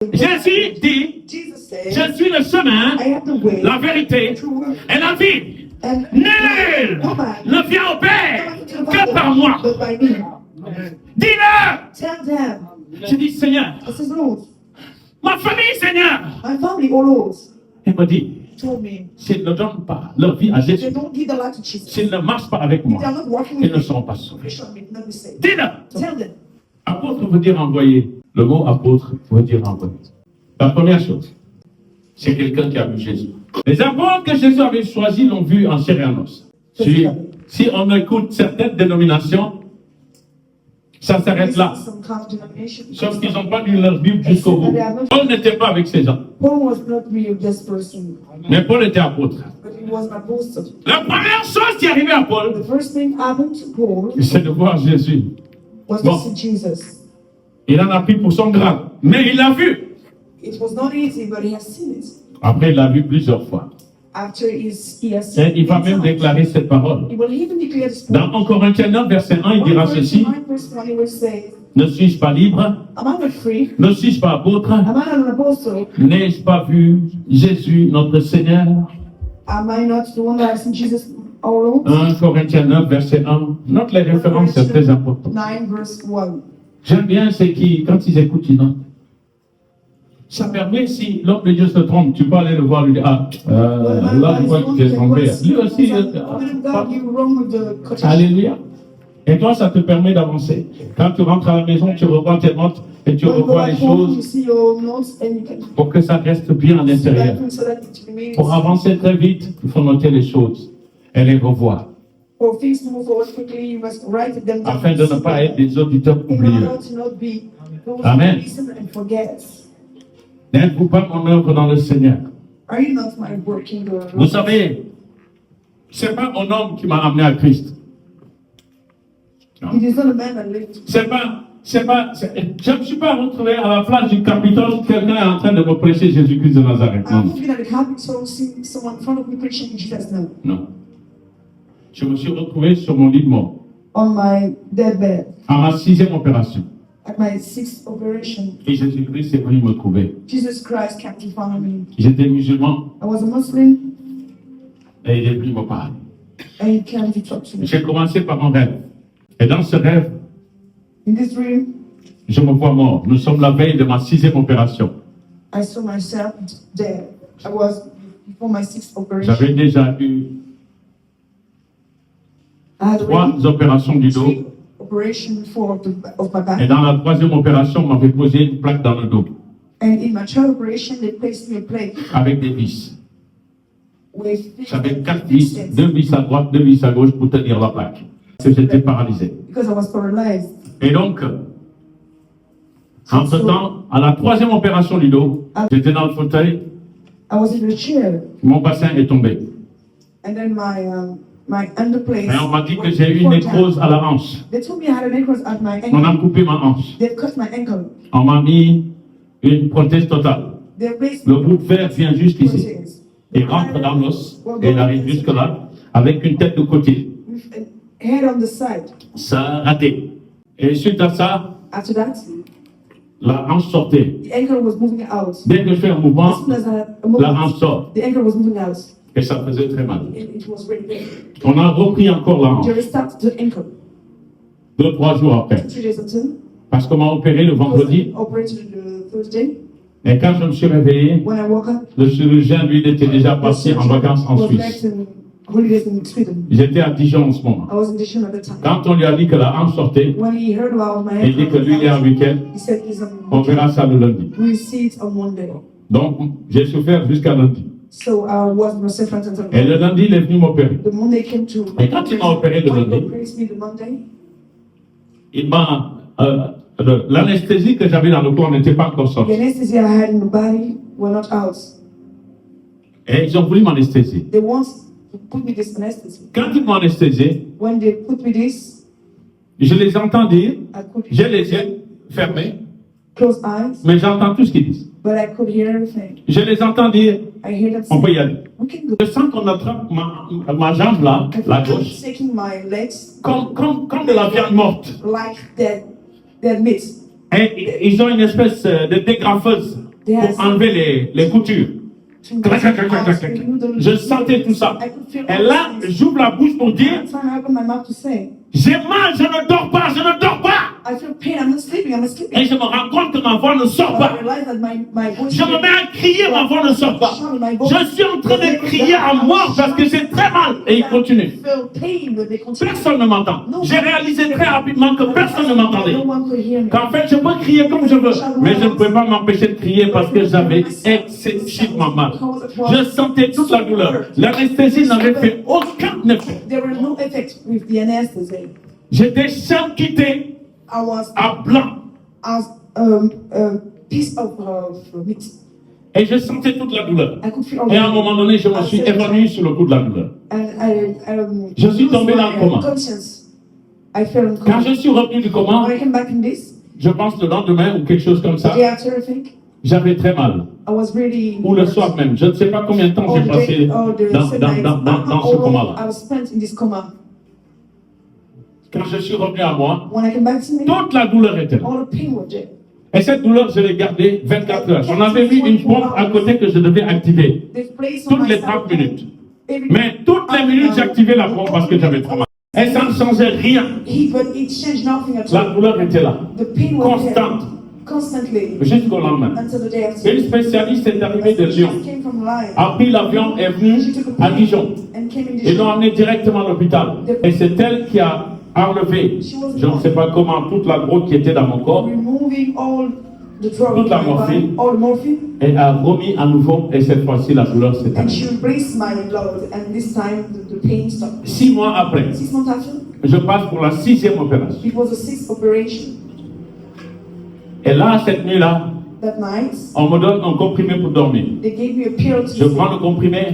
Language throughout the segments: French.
Jésus dit, je suis le chemin, la vérité et la vie. Nul ne vient au Père que par moi. Dis-le. Je dis, Seigneur, ma famille, Seigneur. Il m'a dit, s'ils ne donnent pas leur vie à Jésus, s'ils ne marchent pas avec moi, ils ne seront pas sauvés. Dis-le. Apôtre veut dire envoyer. Le mot apôtre veut dire envoyer. La première chose, c'est quelqu'un qui a vu Jésus. Les apôtres que Jésus avait choisis l'ont vu en chair et en os. Si on écoute certaines dénominations, ça s'arrête là. Sauf qu'ils n'ont pas lu leur Bible jusqu'au bout. Paul n'était pas avec ces gens. Mais Paul était apôtre. La première chose qui est arrivée à Paul, c'est de voir Jésus. Bon. Il en a pris pour son grade, mais il l'a vu. Après, il l'a vu plusieurs fois. Et il va même déclarer cette parole. Dans 1 Corinthiens 9, verset 1, il dira ceci. Ne suis-je pas libre? Ne suis-je pas apôtre? N'ai-je pas vu Jésus, notre Seigneur? 1 Corinthiens 9, verset 1. Note les références, c'est très important. J'aime bien ceux qui, quand ils écoutent, ils notent. Ça permet, si l'homme de Dieu se trompe, tu peux aller le voir, lui dire, là, je vois que tu es trompé. Lui aussi, alléluia. Et toi, ça te permet d'avancer. Quand tu rentres à la maison, tu revois tes notes et tu revois les choses pour que ça reste bien à l'intérieur. Pour avancer très vite, il faut noter les choses et les revoir. Afin de ne pas être des auditeurs oubliés. Amen. N'êtes-vous pas mon œuvre dans le Seigneur? Vous savez, ce n'est pas mon homme qui m'a amené à Christ. Non. Je ne me suis pas retrouvé à la place du Capitole, quelqu'un est en train de me prêcher Jésus-Christ de Nazareth. Non. Non. Je me suis retrouvé sur mon lit de mort. À ma 6e opération. At my 6th operation, et Jésus-Christ est venu me trouver. Jesus Christ came to find me. J'étais musulman. I was a Muslim. Et il est venu me parler. And he came to talk to me. J'ai commencé par un rêve. Et dans ce rêve, in this dream, je me vois mort. Nous sommes la veille de ma 6e opération. I saw myself dead. I was before my 6th operation. J'avais déjà eu 3 opérations du dos. Et dans la 3e opération, on m'avait posé une plaque dans le dos. Avec des vis. J'avais 4 vis, 2 vis à droite, 2 vis à gauche pour tenir la plaque. Parce que j'étais paralysé. Et donc, entre-temps, à la 3e opération du dos, j'étais dans le fauteuil. Mon bassin est tombé. Et on m'a dit que j'ai eu une nécrose à la hanche. On a coupé ma hanche. On m'a mis une prothèse totale. Le bout de fer vient juste ici. Il rentre dans l'os et il arrive jusque là avec une tête de côté. Ça a raté. Et suite à ça, la hanche sortait. Dès que je fais un mouvement, la hanche sort. Et ça faisait très mal. On a repris encore la hanche. 2-3 jours après. Parce qu'on m'a opéré le vendredi. Et quand je me suis réveillé, le chirurgien, lui, il était déjà parti en vacances en Suisse. J'étais à Dijon en ce moment. Quand on lui a dit que la hanche sortait, il dit que lui, il est en week-end. On verra ça le lundi. Donc, j'ai souffert jusqu'à lundi. Et le lundi, il est venu m'opérer. Et quand il m'a opéré le lundi, il m'a... l'anesthésie que j'avais dans le corps n'était pas encore sortie. Et ils ont voulu m'anesthésier. Quand ils m'ont anesthésié, je les entends dire, j'ai les yeux fermés, mais j'entends tout ce qu'ils disent. Je les entends dire, on peut y aller. Je sens qu'on attrape ma jambe là, la gauche, comme de la viande morte. Et ils ont une espèce de dégrafeuse pour enlever les coutures. Clac, clac, clac, clac, clac, clac. Je sentais tout ça. Et là, j'ouvre la bouche pour dire, j'ai mal, je ne dors pas, je ne dors pas. Et je me rends compte que ma voix ne sort pas. Je me mets à crier, ma voix ne sort pas. Je suis en train de crier à mort parce que j'ai très mal. Et il continue. Personne ne m'entend. J'ai réalisé très rapidement que personne ne m'entendait. Qu'en fait, je peux crier comme je veux. Mais je ne pouvais pas m'empêcher de crier parce que j'avais excessivement mal. Je sentais toute la douleur. L'anesthésie n'avait fait aucun effet. J'étais charcuté à blanc. Et je sentais toute la douleur. Et à un moment donné, je me suis évanoui sur le coup de la douleur. Je suis tombé dans le coma. Quand je suis revenu du coma, je pense le lendemain ou quelque chose comme ça, j'avais très mal. Ou le soir même. Je ne sais pas combien de temps j'ai passé dans ce coma-là. Quand je suis revenu à moi, toute la douleur était là. Et cette douleur, je l'ai gardée 24 heures. On avait mis une pompe à côté que je devais activer toutes les 30 minutes. Mais toutes les minutes, j'activais la pompe parce que j'avais trop mal. Et ça ne changeait rien. La douleur était là, constante, jusqu'au lendemain. Une spécialiste est arrivée de Lyon, a pris l'avion et est venue à Dijon. Ils l'ont emmenée directement à l'hôpital. Et c'est elle qui a enlevé, je ne sais pas comment, toute la drogue qui était dans mon corps, toute la morphine, et a remis à nouveau, et cette fois-ci la douleur s'est arrêtée. 6 mois après, je passe pour la 6e opération. Et là, cette nuit-là, on me donne un comprimé pour dormir. Je prends le comprimé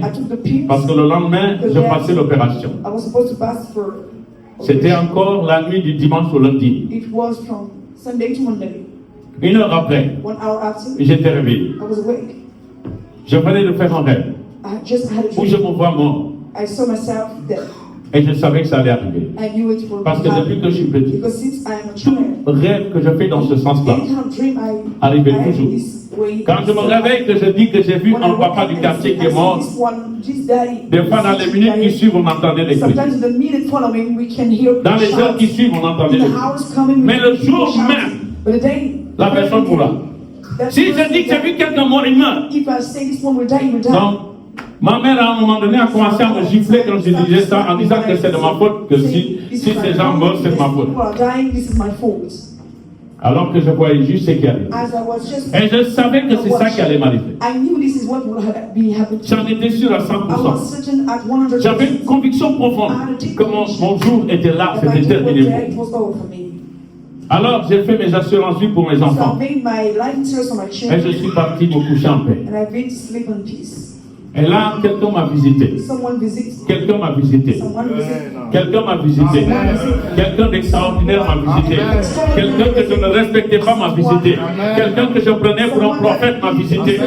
parce que le lendemain, je passais l'opération. C'était encore la nuit du dimanche au lundi. 1 heure après, j'étais réveillé. Je venais de faire un rêve où je me vois mort. Et je savais que ça allait arriver. Parce que depuis que je suis petit, tout rêve que je fais dans ce sens-là arrivait toujours. Quand je me réveille, que je dis que j'ai vu un papa du quartier qui est mort, des fois dans les minutes qui suivent, on entendait les cris. Dans les heures qui suivent, on entendait les cris. Mais le jour même, la personne mourra. Si je dis que j'ai vu quelqu'un mort, il meurt. Donc, ma mère, à un moment donné, a commencé à me gifler quand je disais ça, en disant que c'est de ma faute, que si ces gens meurent, c'est de ma faute. Alors que je voyais juste ce qui arrivait. Et je savais que c'est ça qui allait m'arriver. J'en étais sûr à 100%. J'avais une conviction profonde que mon jour était là, c'était terminé. Alors j'ai fait mes assurances vie pour mes enfants. Et je suis parti me coucher en paix. Et là, quelqu'un m'a visité. Quelqu'un m'a visité. Quelqu'un m'a visité. Quelqu'un d'extraordinaire m'a visité. Quelqu'un que je ne respectais pas m'a visité. Quelqu'un que je prenais pour un prophète m'a visité.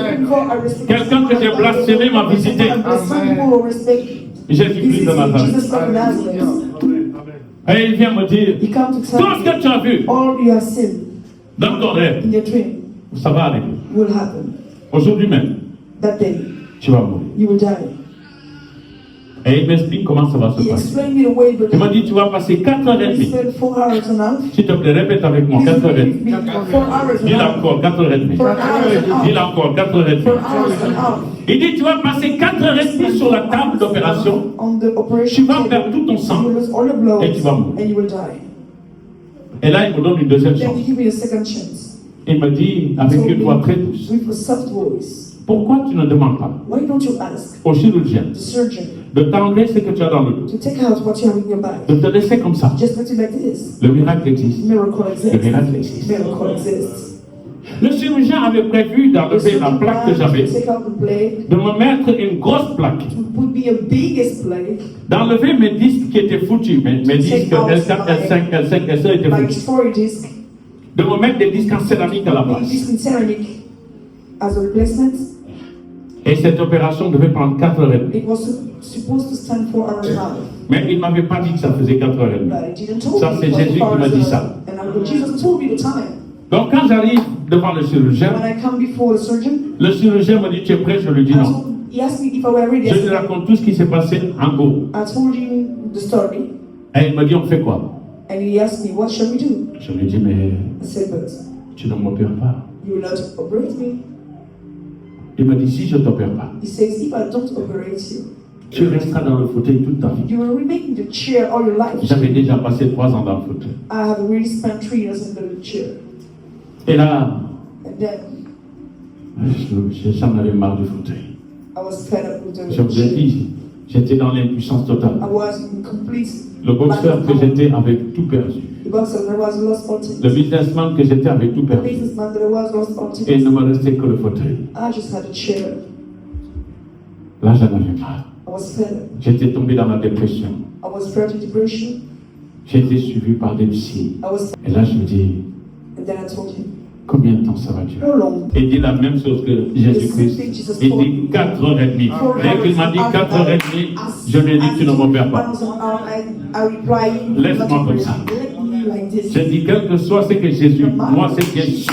Quelqu'un que j'ai blasphémé m'a visité. Jésus-Christ de Nazareth. Et il vient me dire, tout ce que tu as vu dans ton rêve, ça va arriver. Aujourd'hui même, tu vas mourir. Et il m'explique comment ça va se passer. Il m'a dit, tu vas passer 4h30. S'il te plaît, répète avec moi, 4h30. Dis encore, 4h30. Dis encore, 4h30. Il dit, tu vas passer 4h30 sur la table d'opération. Tu vas perdre tout ton sang. Et tu vas mourir. Et là, il me donne une deuxième chance. Il me dit, avec une voix très douce, pourquoi tu ne demandes pas au chirurgien de t'enlever ce que tu as dans le dos, de te laisser comme ça? Le miracle existe. Le miracle existe. Le chirurgien avait prévu d'enlever la plaque que j'avais, de me mettre une grosse plaque, d'enlever mes disques qui étaient foutus, mes disques L4, L5, L5, L6 étaient foutus, de me mettre des disques en céramique à la place. Et cette opération devait prendre 4h30. Mais il ne m'avait pas dit que ça faisait 4h30. Ça, c'est Jésus qui m'a dit ça. Donc quand j'arrive devant le chirurgien, when I come before the surgeon, le chirurgien me dit, tu es prêt? Je lui dis non. he asked me if I were ready. Je lui raconte tout ce qui s'est passé en gros. I told him the story, Et il me dit, on fait quoi? and he asked me, what shall we do? Je lui dis, mais I said, but tu ne m'opères pas. you will not operate me. Il me dit, si je ne t'opère pas, He says, if I don't operate you, tu resteras dans le fauteuil toute ta vie. you will remain in the chair all your life. J'avais déjà passé 3 ans dans le fauteuil. I have already spent 3 years in the chair. Et là, And then j'en avais marre du fauteuil. I was fed up with the Je vous ai chair. dit, j'étais dans l'impuissance totale. I was in complete Le boxeur que j'étais avait tout perdu. The boxer that was lost all things. Le businessman que j'étais avait tout The perdu. businessman that was lost all Et il things. ne me restait que le fauteuil. I just had a chair. Là, j'en avais marre. I was fed up. J'étais tombé dans la dépression. I was fed with depression. J'ai été suivi par des psys. I was, Et là, je me dis, and then I told him, combien de temps ça va durer? how long? Il dit la même chose que Jésus-Christ. Il dit 4h30. Dès qu'il m'a dit 4h30, je lui ai dit, tu ne m'opères pas. Laisse-moi comme ça. J'ai dit, quel que soit ce que Jésus, moi, c'est qui est sûr.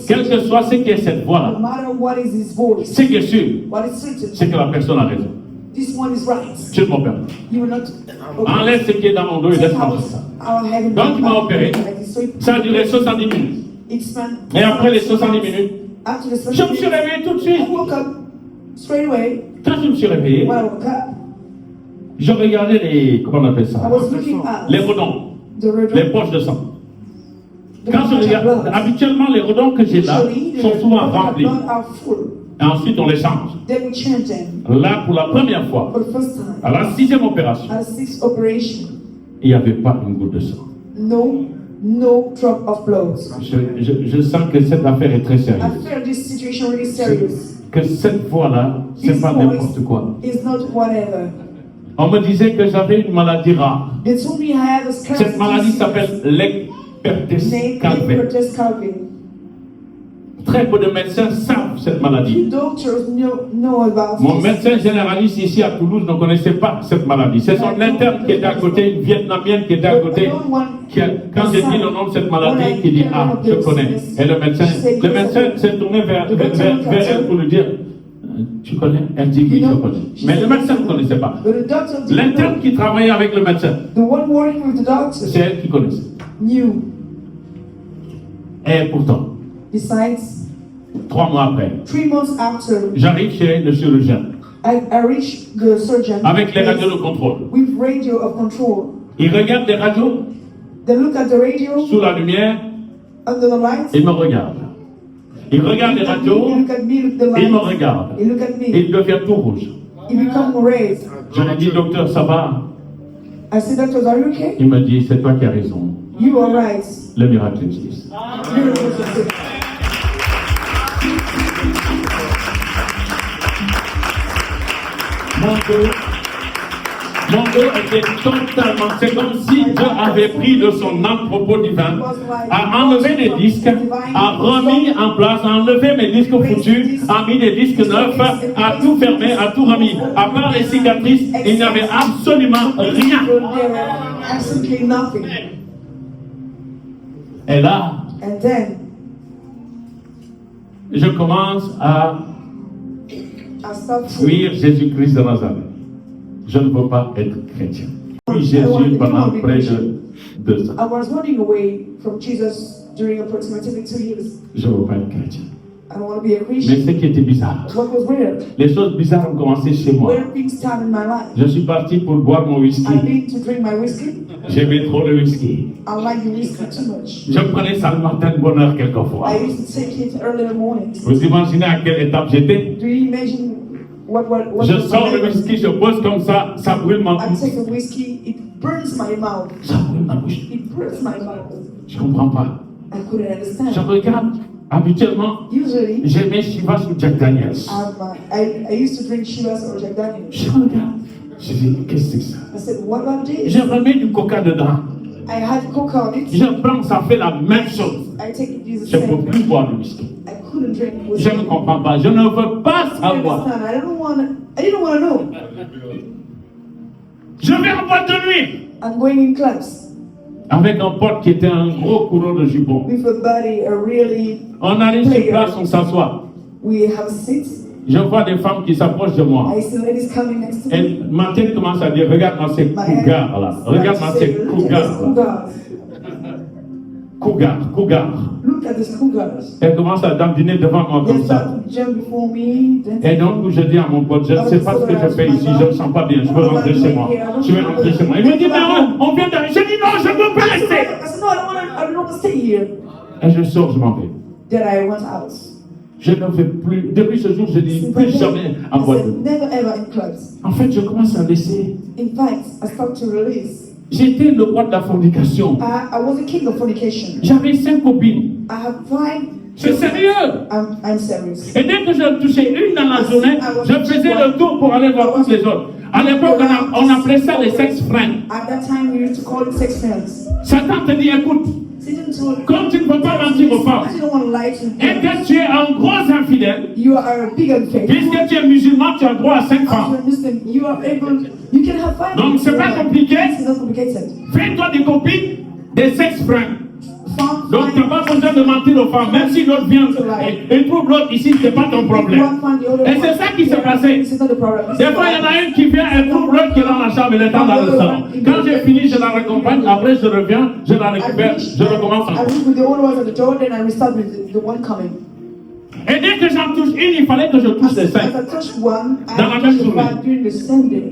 Quel que soit ce qui est cette voix-là, No matter what is his voice, ce qui est sûr, what is certain, c'est que la personne a raison. this one is right. Tu ne m'opères pas. You will not Enlève ce qui est dans mon dos et laisse-moi comme ça. Donc, il m'a opéré. Ça a duré 70 minutes. Et après les 70 minutes, je me suis réveillé tout de suite. I woke up straight away. Quand je me suis réveillé, When I woke up, je regardais les, comment on appelle ça? I was looking at Les redons, the red les poches de sang. the Quand je regarde, habituellement, les redons que j'ai là sont souvent remplis. blood are full. Et ensuite, on les change. Then we change them Là, pour la première fois, for the first time. à la 6e opération, At 6th operation, il n'y avait pas une goutte de sang. no drop of blood. Je sens que cette affaire est très I sérieuse. feel this situation really serious. Que cette fois-là, c'est pas n'importe quoi. It's not whatever. On me disait que j'avais une maladie rare. They told me I had a Cette maladie s'appelle l'Ecpertes calvaire. Calvin. Très peu de médecins savent cette maladie. Few doctors know about Mon this. médecin généraliste ici à Toulouse ne connaissait pas cette maladie. C'est son interne qui était à côté, une Vietnamienne qui était à côté. Quand j'ai dit le nom de cette maladie, qui dit ah, je connais. Et le médecin s'est tourné vers elle pour lui dire tu connais? Elle dit oui, je connais. Mais le médecin ne connaissait pas. But the doctor didn't L'interne qui travaillait avec le médecin, know. The one working with the doctor c'est elle qui connaissait. knew. Et pourtant, Besides, 3 mois après, 3 months after, j'arrive chez le chirurgien I reached the surgeon avec les radios de contrôle. with radio of control. Il regarde les radios They look at the radio sous la lumière, under the lights. il me regarde. Il regarde les radios, He look at me, look at the il me lights. regarde. He look at me. Il devient tout rouge. He become red. Je lui dis, docteur, ça va? I said, doctors, are you okay? Il me dit, c'est toi qui as raison. You are right. Le miracle existe. Miracles exist. Mon dos était totalement, c'est comme si Dieu avait pris de son entrepôt divin, a enlevé des disques, a remis en place, a enlevé mes disques foutus, a mis des disques neufs, a tout fermé, a tout remis. À part les cicatrices, il n'y avait absolument rien. There were absolutely nothing. Et là, And then je commence à I stopped fuir Jésus-Christ de Nazareth. Je ne veux pas être chrétien. Puis Jésus pendant près de 2 ans. I was running away from Jesus during approximately 2 years. Je ne veux pas être chrétien. I don't want to be a Mais Christian. ce qui était bizarre, What was weird? les choses bizarres ont commencé chez moi. Weird things started in my life. Je suis parti pour boire mon I whisky. need to drink my whiskey. J'aimais trop le whisky. I like the whiskey too much. Je prenais ça le matin de bonne heure quelquefois. I used to take it early in the morning. Vous imaginez à quelle étape j'étais? Do you imagine what Je was sors my le life? whisky, je pose comme ça brûle ma I bouche. take the whiskey, it burns my mouth. Ça brûle ma bouche. It burns my mouth. Je comprends pas. I couldn't Je understand. regarde. Habituellement, Usually, j'aimais Chivas ou Jack Daniels. I used to drink Chivas or Jack Daniels. Je regarde. Je dis, qu'est-ce que c'est que ça? I said, what about this? Je remets du coca dedans. I had coca on it. Je prends, ça fait la même chose. I take it use the Je ne peux same. plus boire de whisky. I couldn't drink Je whiskey. ne comprends pas. Je ne veux pas I savoir. understand. I didn't want to know. Je vais en boîte de nuit. I'm going in clubs. avec un pote qui était un gros coureur de jupons. With a body, a really On arrive sur place, on s'assoit. we have seats. Je vois des femmes qui s'approchent de moi. I see ladies coming next to me. Et ma tête commence à dire, regarde-moi ces cougars là. Regarde-moi ces cougars là. Cougar. Look at these cougars. Elle commence à dandiner devant moi They comme ça. start to jump before me. Et donc, je dis à mon pote, je ne sais pas ce que je fais ici, je ne me sens pas bien, je veux rentrer chez moi. Je vais rentrer chez moi. Il me dit, mais on vient d'arriver. Je dis, non, je ne veux pas rester. I said, no, I don't want to stay here. Et je sors, je m'en vais. Then I went out. Je ne vais plus. Depuis ce jour, je dis plus jamais en I boîte. said, never ever in clubs. En fait, je commence à laisser. In fact, I started to release. J'étais le roi de la fornication. I was a king of fornication. J'avais 5 copines. I have 5. C'est sérieux. I'm serious. Et dès que je touchais une dans la journée, je faisais le tour pour aller voir toutes les autres. À l'époque, on appelait ça les sex friends. At that time, we used to call it sex friends. Satan te dit, écoute, Satan told comme tu ne peux pas mentir aux femmes, I don't want to lie to et you. que tu es un gros infidèle, You are a big unfaithful. puisque tu es musulman, tu as droit à 5 As femmes. a Muslim, you are able. You can have 5. Donc, c'est pas compliqué. It's not complicated. Fais-toi des copines, des sex friends. Found Donc, tu n'as pas besoin de mentir aux femmes. Même si l'autre vient et trouve l'autre ici, ce n'est pas ton problème. Et c'est ça qui s'est passé. This is not the problem. Des fois, il y en a une qui vient, elle trouve l'autre qui est dans la chambre, elle est dans le salon. Quand j'ai fini, je la raccompagne. Après, je reviens, je la récupère, je recommence I encore. leave with the old ones at the door, then I restart with the one coming. Et dès que j'en touche une, il fallait que je touche les As 5. I touch one, I Dans la touch même the journée. one during the same day.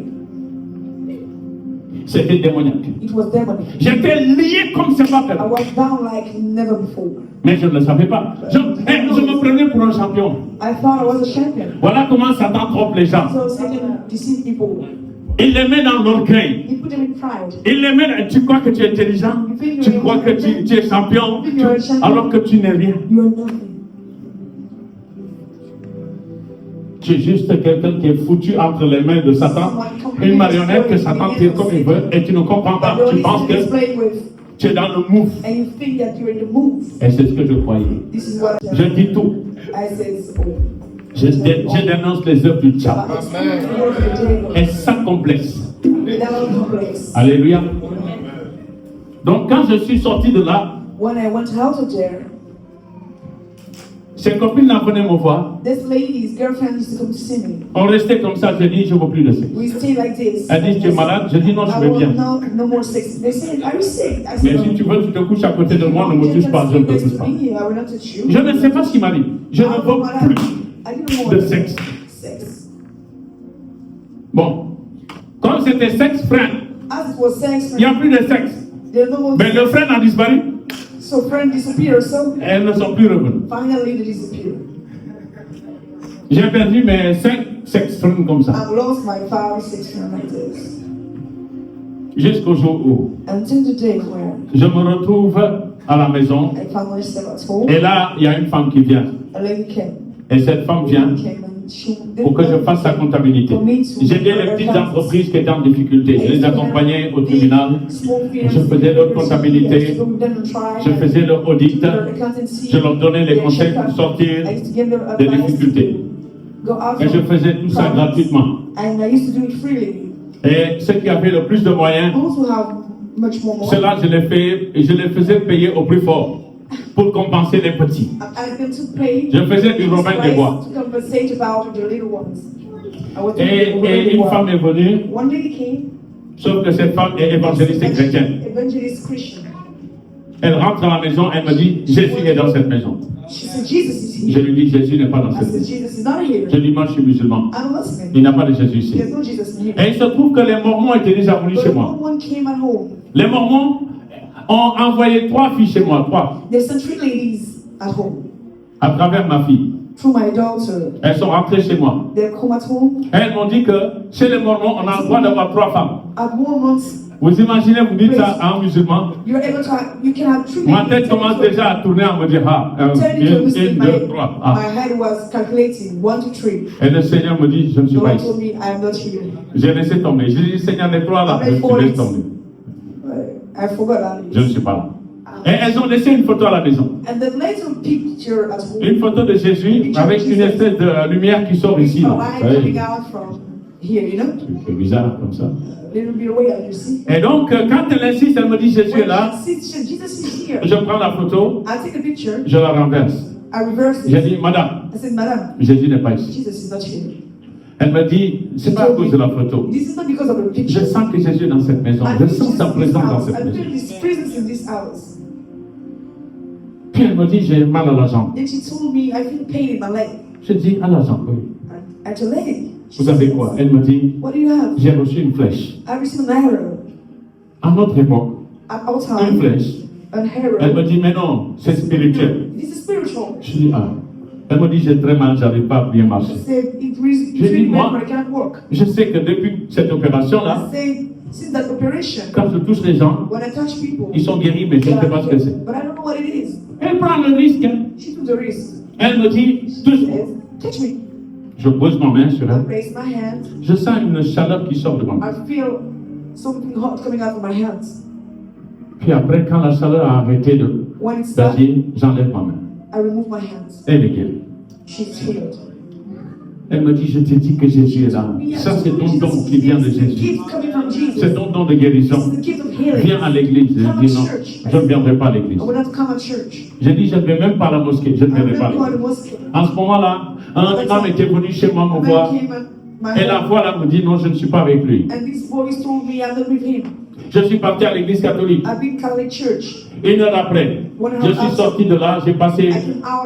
C'était démoniaque. It was demonic. J'étais lié comme c'est pas I fait. was down like never before. Mais je ne le savais pas. Je me prenais pour un champion. I thought I was a champion. Voilà comment Satan trompe les gens. So Satan deceived people. Il les met dans l'orgueil. He put them in pride. Il les met, tu crois que tu es intelligent, tu crois que tu es champion, alors que tu n'es rien. You are nothing. Tu es juste quelqu'un qui est foutu entre les mains de Satan, une marionnette que Satan tire comme il veut, et tu ne comprends pas, tu penses que tu es dans le move. And you think that you're in the move. Et c'est ce que je croyais. This is what Je dis tout. I says. Oh. Je dénonce les œuvres du diable. Et sans complexe. Alléluia. Donc quand je suis sorti de là, When I went out of there, ses copines là venaient me voir. this lady's girlfriend used to come to see me. On restait comme ça, je dis, je ne veux plus de sexe. We stay like this. Elle dit, tu es malade? Je dis, non, je I vais want bien. no more sex. They said, are you sick? I Mais said, si tu veux, tu te couches à côté de moi, ne me touche pas, je ne te touche pas. I will not touch you. Je ne sais pas ce qu'il m'a dit. Je ne veux plus I didn't want de sexe. sex. Bon, comme c'était sexe friend, As it was sex, il n'y a plus de sexe. there's no more Mais le friend a disparu. So friend disappeared. So Elles ne sont plus revenues. finally they disappeared. J'ai perdu mes 5 sex friends comme ça. I've lost my 5, 6 friends like this. Jusqu'au jour où Until the day where je me retrouve à la maison. I found myself at home. Et là, il y a une femme qui vient. A lady came. Et cette femme vient pour que je fasse sa comptabilité. J'aidais les petites entreprises qui étaient en difficulté. Je les accompagnais au tribunal. Je faisais leur comptabilité. Je faisais leur audit. Je leur donnais les conseils pour sortir des difficultés. Et je faisais tout ça gratuitement. And I used to do it freely. Et ceux qui avaient le plus de moyens, Those who have much more money, cela je les fais et je les faisais payer au plus fort pour compenser les petits. I them to pay. Je faisais du Robin des Bois. To compensate about the little ones. I was doing Et Robin des une Bois. femme est venue, One lady came. sauf que cette femme est évangéliste et chrétienne. Evangelist Christian. Elle rentre dans la maison, elle me dit, Jésus est dans cette maison. She said, Jesus is Je here. lui dis, Jésus n'est pas dans I cette said, maison. Jesus is not here. Je lui dis, moi je suis musulman. I'm Muslim. Il n'y a pas de Jésus ici. There's no Jesus here. Et il se trouve que les Mormons étaient déjà venus chez But moi. no one came at home. Les Mormons ont envoyé 3 filles chez moi, 3, There's some 3 ladies at home. à travers ma fille. Through my daughter. Elles sont rentrées chez moi. They come at home. Elles m'ont dit que chez les Mormons, on a le droit d'avoir 3 femmes. At moments, Vous imaginez, vous dites ça à un musulman? you're able to have, you can have 3 Ma ladies. tête commence déjà à tourner, à me dire, ah, Turning to a Muslim, 1, 2, 3. Ah. my head was calculating 1 to 3. Et le Seigneur me dit, je ne The suis pas Lord ici. told me I'm not here. J'ai laissé tomber. J'ai dit, Seigneur, les 3 là, je laisse tomber. I forgot that. Je ne suis pas là. Et elles ont laissé une photo à la maison. And the little picture at home. Une photo de Jésus avec une espèce de lumière qui sort ici. A Là. light Vous savez. coming out from here, you know. C'est bizarre comme ça. A little bit away, you see. Et donc, quand elle insiste, elle me dit Jésus est là. Since Jesus is here, Je prends la photo, I take a picture, je la renverse. I reverse J'ai it. dit, Madame, I said, Madam, Jésus n'est pas ici. Jesus is not here. Elle me dit, c'est pas à cause de la photo. This is not because of the Je picture. sens que Jésus est dans cette maison. I Je feel sens sa Jesus in this présence dans house. cette I maison. feel His presence in this house. Puis elle me dit, j'ai mal à la jambe. Then she told me, I feel pain in my leg. Je dis, à la jambe, oui. At your leg. Vous savez quoi? Elle me dit, What do you have? j'ai reçu une flèche. I received an arrow. À notre époque, At our une time, flèche. an Elle arrow. me dit, mais non, c'est spirituel. This is spiritual. Je dis, ah. Elle me dit, j'ai très mal, j'arrive pas à bien I marcher. said, it's J'ai dit, really moi, bad, but I can't walk. je sais que depuis cette opération-là, I said, since that operation, quand je touche les gens, when I touch people, ils sont guéris, mais je ne sais pas ce que c'est. but I don't know what it is. Elle prend le risque. Hein. She took the risk. Elle me dit, She touche-moi. says, touch me. Je pose ma main sur I elle. place my hand. Je sens une chaleur qui sort de ma main. I feel something hot coming out of my hands. Puis après, quand la chaleur a arrêté When it stopped, d'agir, j'enlève ma main. I remove my hands. Elle est guérie. She's healed. Elle me dit, je te dis que Jésus est là. Ça, c'est ton don qui vient de It's the Jésus. gift coming from Jesus. C'est ton don de guérison. It's the gift of healing. Viens à l'église. Je dis non, je ne viendrai pas à l'église. I will not come at church. J'ai dit, je ne vais même pas à la mosquée. Je ne I will viendrai pas à not go to l'église. the mosque. En ce moment-là, un homme était venu chez moi me A voir. man came at my Et la home, voix là me dit, non, je ne suis pas avec lui. and this voice told me I'm not with him. Je suis parti à l'église catholique. I've been Catholic church. Une heure après, je suis sorti de là, j'ai passé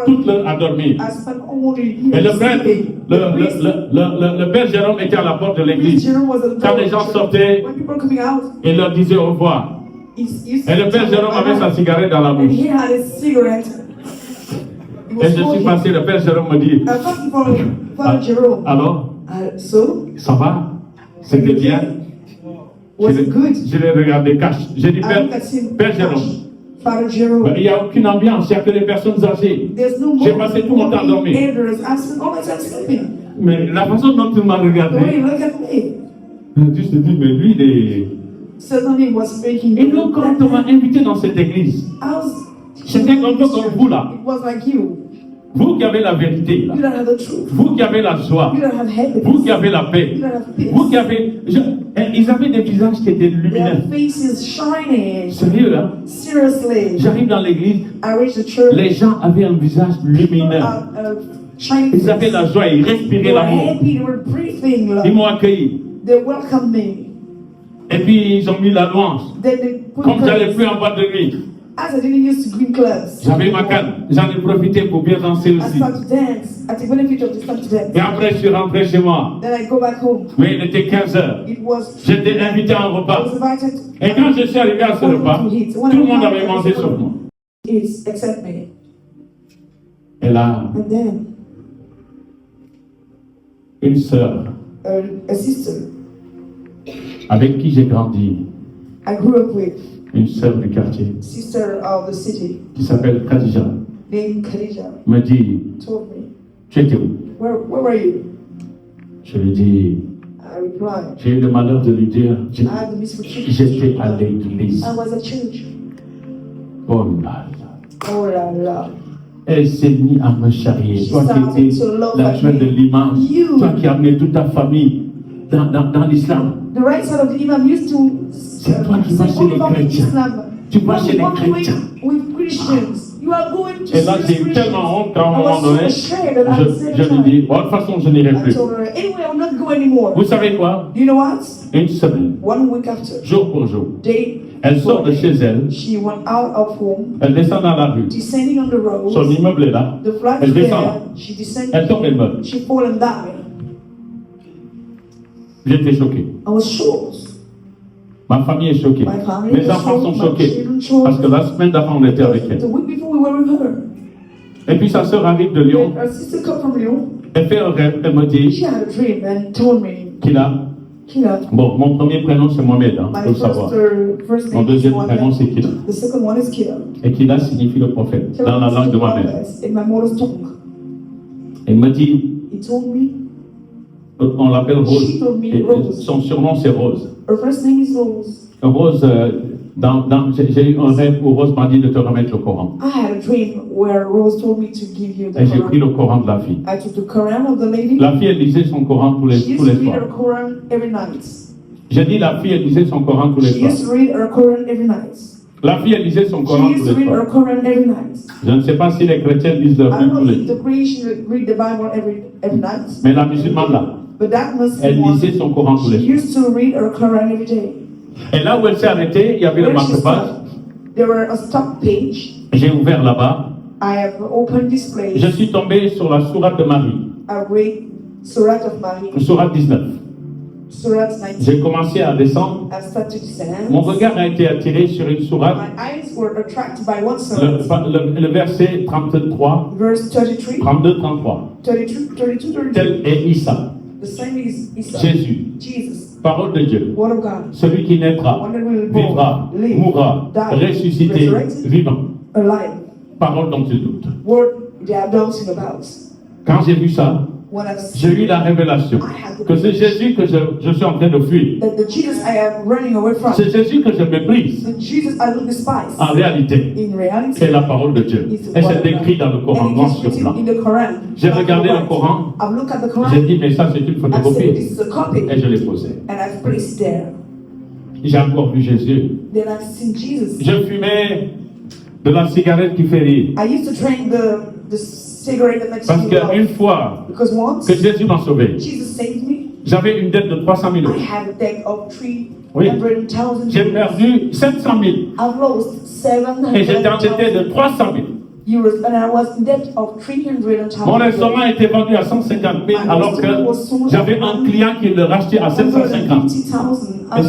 toute l'heure à dormir. I spent only Et le years prêtre, sleeping. le père Jérôme était à la porte de l'église. Jerome was at the Quand door. les gens sortaient, When people were coming out, il leur disait au revoir. he used Et le père Jérôme avait sa cigarette dans la and bouche. he had a cigarette. He Et was je suis smoking. passé, le père Jérôme me dit, I talked for Father Jerome. alors, So, ça va? C'était bien? was it good? Je l'ai regardé cash. J'ai dit, I looked at him. Père Jérôme, Father Jerome. il n'y a aucune ambiance, il n'y a que des personnes âgées. There's no J'ai more passé tout mon temps à dormir. elders. I spent all my time sleeping. Mais la façon dont il m'a The way regardé, he looked at me, je te dis, mais lui, il est... suddenly was making. Et nous, quand on m'a invité dans cette église, I was. c'était un peu comme vous là. It was like you. Vous qui avez la vérité, là. You don't have the truth. Vous qui avez la joie. You don't have happiness. Vous qui avez la paix. You don't have peace. Vous qui avez... Ils avaient des visages qui étaient lumineux. Their faces shining. Sérieux, là. Seriously. J'arrive dans l'église, I reached the church. les gens avaient un visage lumineux. Shining. Ils avaient la joie, ils They respiraient were l'amour. happy. They were breathing. Ils m'ont accueilli. They welcomed me. Et puis, ils ont mis la louange. Then they put Comme j'allais praise. plus en boîte de nuit, As I didn't used to green clubs. j'avais ma canne. J'en ai profité pour bien danser I aussi. start to dance. I take benefit of this time to dance. Et après, je suis rentré chez moi. Then I go back home. Mais il était 15 heures. It was. J'étais invité à un I repas. was invited. Et quand je suis arrivé à ce repas, tout le monde avait mangé sur moi. It's except me. Et là, And then une sœur a sister avec qui j'ai grandi, I grew up with, une sœur du quartier, sister of the city, qui s'appelle Khadija, named Khadija, me dit, told me, tu étais où? where were you? Je lui dis, I replied, j'ai eu le malheur de lui dire, I had the misfortune. j'étais à l'église. I was at church. Oh là là. Oh la la. Elle s'est mise à me charrier. Toi qui étais l'adjoint de l'imam, toi qui as amené toute ta famille dans l'islam. The right side of the imam used to C'est toi qui vas chez les chrétiens. Tu vas chez les chrétiens. With Christians. You are going to Et là, j'ai eu tellement honte qu'à un moment donné, je lui dis, bon, de toute façon, je n'irai I plus. told her, anyway, I will not go anymore. Vous savez quoi? You know what? Une semaine, 1 week after, jour pour jour, day elle sort de chez elle, she went out of home, elle descend dans la rue. descending on the road. Son immeuble est là. The flag Elle is descend. there. She descended. Elle tombe, elle meurt. She fall and die. J'étais choqué. I was shocked. Ma famille est choquée. My family Mes was enfants sont shocked. My choqués. children shocked. Parce que la semaine d'avant, on était avec The elle. week before we were with her. Et puis sa sœur arrive de Lyon. Her sister come from Lyon. Elle fait un rêve. Elle me She dit had a dream and told me, qu'il a. Kila, Bon, mon premier prénom c'est Mohamed, hein, my faut le savoir. first Mon name is deuxième prénom c'est Mohammed. Kila. The second one is Kila. Et Kila signifie le prophète dans la langue de ma mère. In my mother's tongue. Elle me dit, He told me, on l'appelle Rose. She told me Et Rose. son surnom c'est Rose. her first name is Rose. Rose, J'ai eu un rêve où Rose m'a dit de te remettre le Coran. I had a dream where Rose told me to give you the Et j'ai pris Quran. le Coran de la fille. I took the Quran of the lady. La fille, elle lisait son Coran tous She les used to read soirs. her Quran every night. J'ai dit la fille, elle lisait son Coran tous les She used soirs. to read her Quran every night. La fille, elle lisait son She Coran used tous to les read her soirs. Quran every night. Je ne sais pas si les chrétiens lisent leur I Bible don't tous know les if soirs. the Christian read the Bible every night. Mais la musulmane là, But that elle Muslim lisait one, son Coran tous she les soirs. used to read her Quran every day. Et là où elle s'est arrêtée, il y avait le Where she marque-page. stopped, there were a stop page. J'ai ouvert là-bas. I have opened this place. Je suis tombé sur la sourate de Marie, I read Surah of Marie, sourate 19. Surah 19. J'ai commencé à descendre. I started to descend. Mon regard a été attiré sur une sourate, My eyes were attracted by one surah. le verset 33, Verse 33, 32, 33. 32, 32, 32. Tel est Issa, The same is Isa. Jésus, Jesus, parole de Dieu. Word of God, Celui qui naîtra, one that will born, vivra, live, mourra, die, ressuscité, resurrected, vivant. alive. Parole dont tu doutes. Word they are doubting about. Quand j'ai vu ça, When I've j'ai eu la révélation que c'est Jésus que je suis en train de fuir. that the Jesus I am running away from, C'est Jésus que je méprise. the Jesus I will despise. En réalité, In reality, c'est la parole de Dieu. Et c'est écrit dans le Coran, and noir it is sur written blanc. in the Quran. J'ai regardé le Coran, I've looked at the j'ai Quran. dit, mais ça c'est une I said, photocopie. this is a copy, Et je l'ai posé. and I've placed it there. J'ai encore vu Jésus. Then I've seen Jesus. Je fumais de la cigarette qui fait rire. I used to drink the cigarette that makes Parce you qu'une laugh. fois Because once que Jésus m'a sauvé, Jesus saved me, j'avais une dette de 300 000 I euros. had a debt of Oui. 300,000 J'ai euros. perdu 700 000. I've lost Et j'étais endetté 700,000 de 300 000. euros, and I was in debt of 300,000 Mon restaurant a été vendu à 150 000 alors que j'avais un client qui le rachetait à 750. 150,000. Et I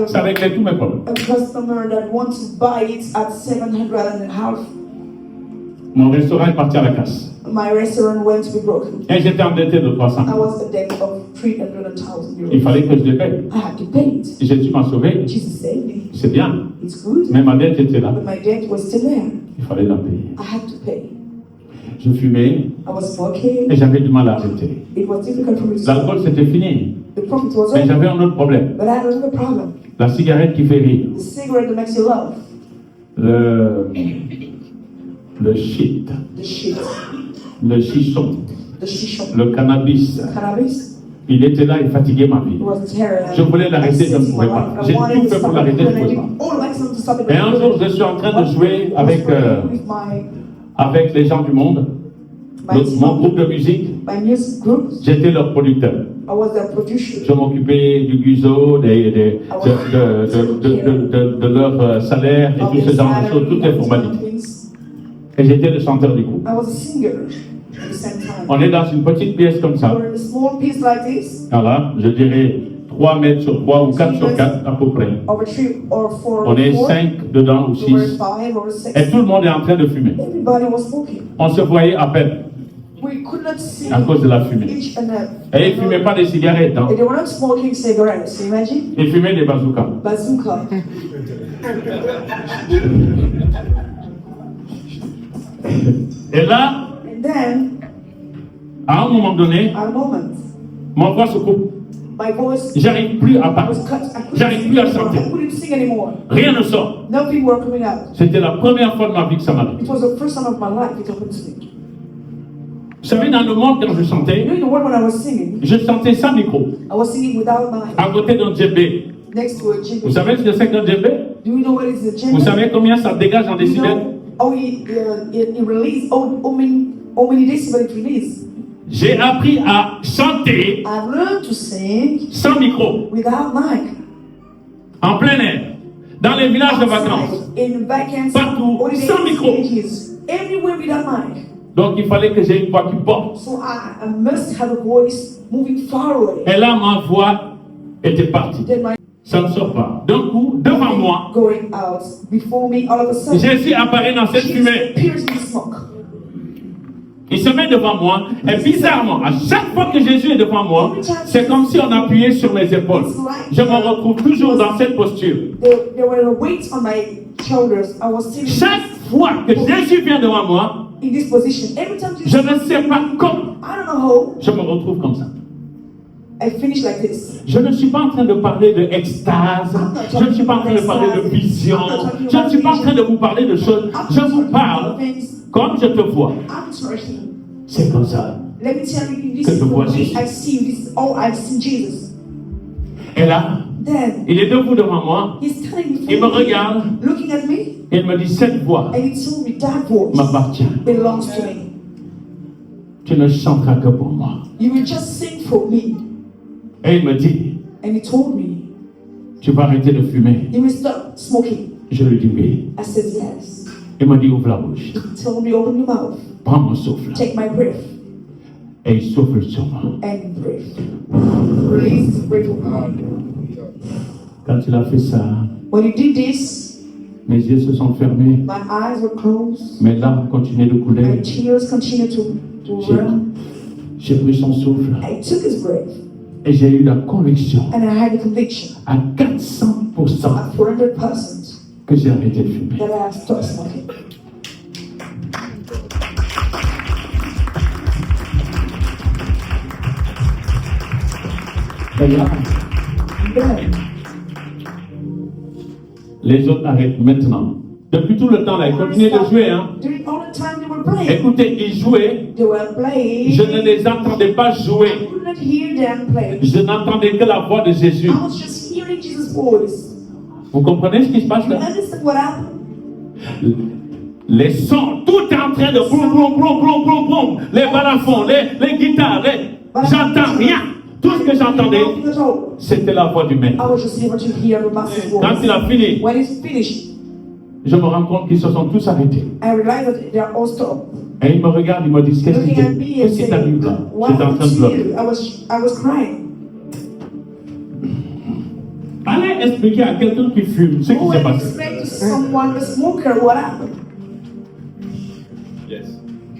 ça had réglait tous mes problèmes. a customer that wants to buy it at 700,500. Mon restaurant est parti à la casse. My restaurant went to be broken. Et j'étais endetté de 300 I 000. was a debt of 300,000 euros. Il fallait que je le paye. I had to pay it. Jésus m'a sauvé. Jesus saved me. C'est bien. It's good. Mais ma dette était là. But my debt was still there. Il fallait la payer. I had to pay. Je fumais I was smoking. et j'avais du mal à arrêter. It was difficult for me to L'alcool stop. c'était fini. The profit was Mais over. j'avais un autre problème. But I had another problem. La cigarette qui fait rire. The cigarette that makes you laugh. Le shit. The shit. Le chichon. The shisha. Le cannabis. Cannabis. Il était là, il fatiguait ma vie. It was terrible. Je voulais l'arrêter, je ne I pouvais pas. J'ai wanted tout to fait pour stop l'arrêter, it, je ne but I pouvais did pas. all the maximum to stop it, but Et I un couldn't. jour, je suis en train de jouer I was playing with avec les gens du monde, mon groupe de musique. my music group. J'étais leur producteur. I was their producer. Je m'occupais du guiso, de leur salaire et tout ce genre de choses, toutes les formalités. Et j'étais le chanteur du groupe. I was a singer at the same time. On est dans une petite pièce comme ça. We're in a small piece like this, Voilà, je dirais 3 mètres sur 3 ou 4 sur 4 à peu près. over 3 or 4 On est or 4. 5 dedans ou We were 6. 5 or 6. Et tout le monde est en train de fumer. Everybody was smoking. On se voyait à peine We could not see à cause de la fumée. each other. Et ils ne fumaient pas des cigarettes, hein. And they were not smoking cigarettes, imagine? Ils fumaient des bazookas. Bazooka. Et là, And then, à un moment donné, at a moment, mon voix se coupe. my voice J'arrive plus à parler. was cut. I couldn't J'arrive sing plus à anymore. chanter. I couldn't sing anymore. Rien ne sort. Nothing were coming out. C'était la première fois de ma vie que ça m'arrive. It was the first time of my life it happened to me. Vous savez, dans le monde, quand je You chantais, know, in the world when I was singing, je chantais sans micro, I was singing without mic, à côté d'un djembé. next to a djembe. Vous savez ce que c'est qu'un djembé? Do you know what is a djembe? Vous savez combien ça dégage en You décibels? know, it release, how many decibels it release. J'ai appris à chanter I've learned to sing sans micro, without mic. en plein air, dans les villages de vacances. Outside, in vacancies, Partout, holidays, sans micro. stages, everywhere without mic. Donc il fallait que j'ai une voix qui porte. So I must have a voice moving far away. Et là, ma voix était partie. Then my Ça ne sort pas. D'un coup, devant moi, going out before me, all of a sudden, Jésus apparaît dans cette Jesus fumée. appears in the smoke. Il se met devant moi. Et bizarrement, à chaque fois que Jésus est devant moi, c'est comme si on appuyait sur mes épaules. Je me retrouve toujours dans cette posture. There were weights on my shoulders. I was sitting Chaque fois que Jésus vient devant moi, in this position. Every time je Jesus, ne sais pas comment, I don't know how, je me retrouve comme ça. I finish like this. Je ne suis pas en train de parler de extase. Je ne suis pas en train de parler de vision. Je ne suis pas en train de vous parler de choses. Je vous parle comme je te vois. C'est comme ça. Let me tell you, this Que is je the vois way Jésus. I see. This is all I've seen Jesus. Et là, Then il est debout devant moi. he's standing Il me before me, regarde. looking at me, Et il me dit, cette voix and he told me that voice m'appartient. belongs to me. Tu ne chanteras que pour moi. You will just sing for me. Et il me dit, And he told me, tu vas arrêter de fumer. you will stop smoking. Je lui dis oui. I said yes. Il m'a dit, ouvre la bouche. He told me, open your mouth, Prends mon souffle. take my breath, Et il souffle sur moi. and breathe. Release his breath. Quand il a fait ça, When he did this, mes yeux se sont fermés. my eyes were closed. Mes larmes continuaient de My couler. tears continued to run. J'ai pris son souffle. I took his breath, Et j'ai eu la conviction and I had the conviction à 400% at 400% que j'ai arrêté de fumer. that I have stopped smoking. Regarde, Then, les autres arrêtent maintenant. Depuis tout le temps, là, ils continuaient de jouer. Hein. during all the time they were playing, Écoutez, ils jouaient. they were playing. Je ne les entendais pas I jouer. could not hear them play. Je n'entendais que la voix de Jésus. I was just hearing Jesus' voice. Vous comprenez ce qui se passe You là? understand what happened? Les sons, tout est en train de boum, boum, boum, boum, boum, boum. Les balafons, les guitares, j'entends rien. Tout ce que j'entendais, Nothing at all. c'était la voix du maître. I was just able to hear the master's Quand voice. il a fini, When it's finished, je me rends compte qu'ils se sont tous arrêtés. I realized that they are all stopped. Et il me regarde, il me dit, qu'est-ce Looking at me and qui t'arrive saying, là? what J'étais en train de happened to pleurer. you? I was crying. Allez expliquer à quelqu'un qui fume ce qui Go s'est and passé. explain to someone, a smoker, what happened.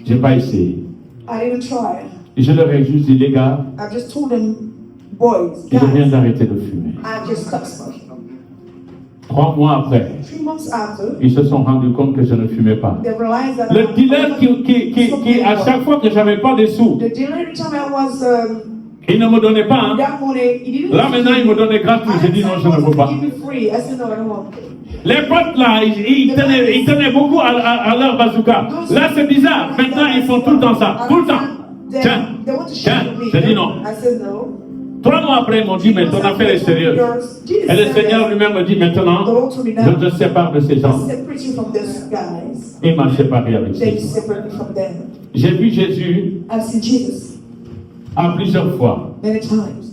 J'ai pas essayé. I didn't try. Et je leur ai juste dit, les gars, I just told them, boys, je viens guys, d'arrêter de fumer. I just stopped smoking. 3 mois après, 3 months after, ils se sont rendus compte que je ne fumais pas. they realized that Le dealer qui à chaque fois que j'avais pas de sous, the dealer, every time I was il ne me donnait pas. Hein. that money, he didn't. Là maintenant, il me donnait gratuit. J'ai dit non, je ne veux pas. Give me free. I said no, I don't want. Les potes là, ils tenaient beaucoup à leur bazooka. Là, c'est bizarre. Maintenant, ils font tout le temps ça. Tout le temps. Tiens, They want to tiens. share with me. J'ai dit non. I said no. 3 mois après, ils m'ont dit, mais ton affaire est sérieuse. Et le Seigneur lui-même me dit, maintenant, je te sépare de ces gens. Separate you from those guys. Il m'a séparé avec Then ces you gens. separate me from them. J'ai vu Jésus I've seen Jesus à plusieurs fois. many times.